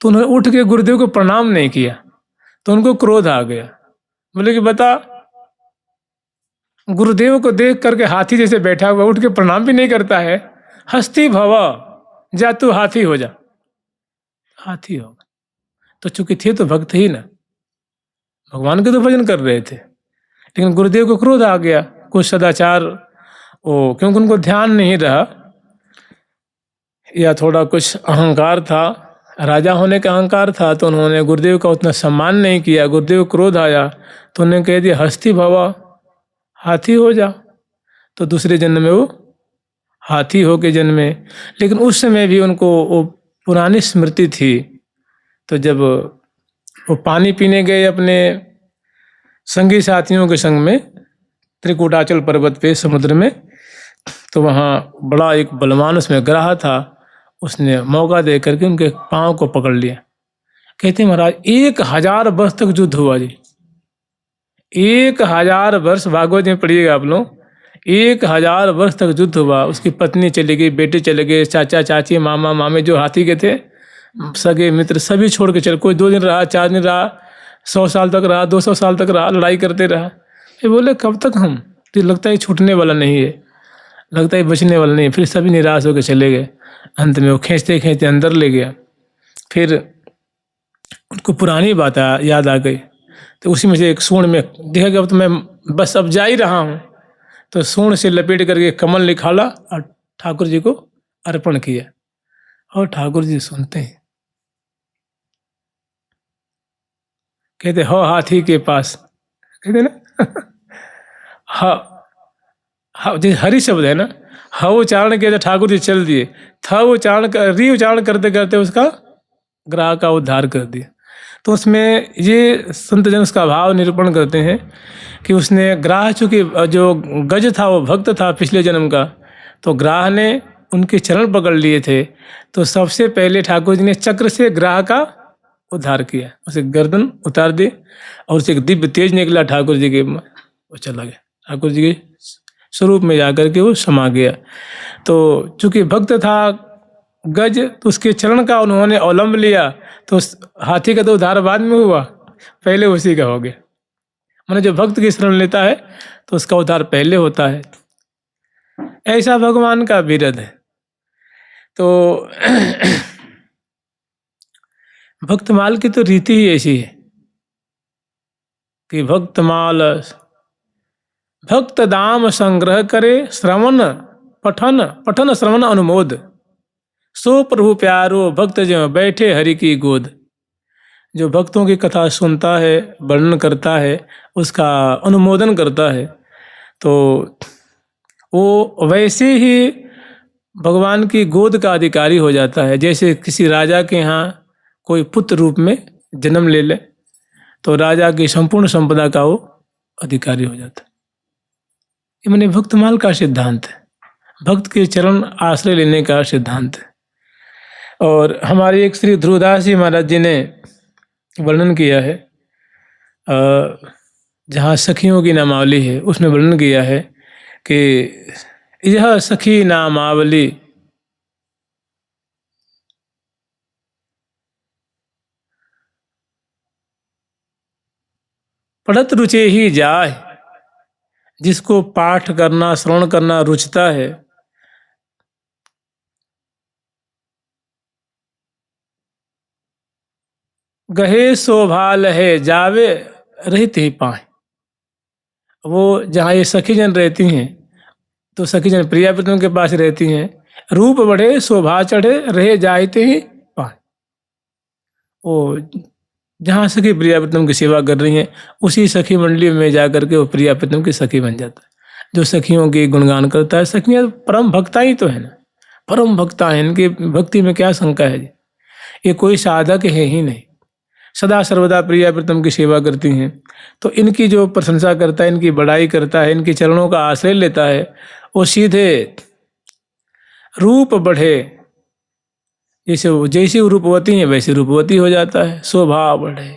तो उन्होंने उठ के गुरुदेव को प्रणाम नहीं किया, तो उनको क्रोध आ गया। बोले कि बता, गुरुदेव को देख करके हाथी जैसे बैठा हुआ उठ के प्रणाम भी नहीं करता है, हस्ती भवा, जा तू हाथी हो जा। हाथी होगा तो चूंकि थे तो भक्त ही ना, भगवान के तो भजन कर रहे थे, लेकिन गुरुदेव को क्रोध आ गया, कुछ सदाचार वो, क्योंकि उनको ध्यान नहीं रहा, या थोड़ा कुछ अहंकार था, राजा होने का अहंकार था, तो उन्होंने गुरुदेव का उतना सम्मान नहीं किया। गुरुदेव को क्रोध आया तो उन्होंने कह दिया हस्ती भवा, हाथी हो जा। तो दूसरे जन्म में वो हाथी हो के जन्मे। लेकिन उस समय भी उनको वो पुरानी स्मृति थी। तो जब वो पानी पीने गए अपने संगी साथियों के संग में त्रिकुटाचल पर्वत पे समुद्र में, तो वहाँ बड़ा एक बलवान उसमें ग्राह था, उसने मौका दे करके उनके पाँव को पकड़ लिया। कहते महाराज 1000 वर्ष तक युद्ध हुआ जी, 1000 वर्ष, भागवत में पढ़िएगा आप लोग, 1000 वर्ष तक युद्ध हुआ। उसकी पत्नी चली गई, बेटे चले गए, चाचा चाची मामा मामे जो हाथी के थे, सगे मित्र सभी छोड़ के चल, कोई 2 दिन रहा, 4 दिन रहा, 100 साल तक रहा, 200 साल तक रहा, लड़ाई करते रहा। ये बोले कब तक हम, तो लगता है छूटने वाला नहीं है, लगता है बचने वाला नहीं है। फिर सभी निराश होकर चले गए। अंत में वो खींचते खींचते अंदर ले गया। फिर उनको पुरानी बात याद आ गई, तो उसी में से एक सूंड में देखा कि अब तो मैं बस अब जा ही रहा हूँ, तो सूंड से लपेट करके कमल निकाला और ठाकुर जी को अर्पण किया। और ठाकुर जी सुनते हैं, कहते हो हाथी के पास, कहते ना हा, हा जैसे हरि शब्द है ना, ह उच्चारण किया तो ठाकुर जी चल दिए, थ उच्चारण री उच्चारण करते करते उसका ग्राह का उद्धार कर दिया। तो उसमें ये संत जन उसका भाव निरूपण करते हैं कि उसने ग्राह, चूंकि जो गज था वो भक्त था पिछले जन्म का, तो ग्राह ने उनके चरण पकड़ लिए थे, तो सबसे पहले ठाकुर जी ने चक्र से ग्राह का उद्धार किया, उसे गर्दन उतार दी और उसे एक दिव्य तेज निकला ठाकुर जी के, वो चला गया ठाकुर जी के स्वरूप में जाकर के वो समा गया। तो चूंकि भक्त था गज, तो उसके चरण का उन्होंने अवलंब लिया, तो उस हाथी का तो उद्धार बाद में हुआ, पहले उसी का हो गया। मैंने जो भक्त की शरण लेता है तो उसका उद्धार पहले होता है। ऐसा भगवान का विरध है। तो भक्तमाल की तो रीति ही ऐसी है कि भक्तमाल भक्त दाम संग्रह करे, श्रवण पठन श्रवण अनुमोद, सो प्रभु प्यारो भक्त जो बैठे हरि की गोद। जो भक्तों की कथा सुनता है, वर्णन करता है, उसका अनुमोदन करता है, तो वो वैसे ही भगवान की गोद का अधिकारी हो जाता है। जैसे किसी राजा के यहाँ कोई पुत्र रूप में जन्म ले ले, तो राजा की संपूर्ण संपदा का वो अधिकारी हो जाता है। ये मैंने भक्तमाल का सिद्धांत है, भक्त के चरण आश्रय लेने का सिद्धांत है। और हमारे एक श्री ध्रुवदास जी महाराज जी ने वर्णन किया है, जहाँ सखियों की नामावली है उसमें वर्णन किया है कि यह सखी नामावली पढ़त रुचे ही जाए, जिसको पाठ करना श्रवण करना रुचता है, गहे शोभाल है जावे रहते ही पाए। वो जहाँ ये सखी जन रहती हैं, तो सखी जन प्रिया प्रीतम के पास रहती हैं, रूप बढ़े शोभा चढ़े रहे जाते ही पाए। वो जहाँ सखी प्रिया प्रीतम की सेवा कर रही हैं, उसी सखी मंडली में जाकर के वो प्रिया प्रीतम की सखी बन जाता है। जो सखियों की गुणगान करता है, सखियाँ परम भक्ता ही तो है ना, परम भक्ता है, इनकी भक्ति में क्या शंका है जी। ये कोई साधक है ही नहीं, सदा सर्वदा प्रिया प्रीतम की सेवा करती हैं। तो इनकी जो प्रशंसा करता है, इनकी बड़ाई करता है, इनके चरणों का आश्रय लेता है, वो सीधे रूप बढ़े, जैसी रूपवती हैं वैसी रूपवती हो जाता है, शोभा बढ़े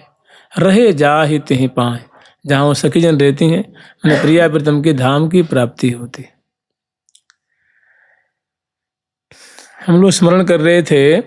रहे जा ही ते ही पाए। जहाँ वो सखी जन रहती हैं, उन्हें प्रिया प्रीतम के धाम की प्राप्ति होती। हम लोग स्मरण कर रहे थे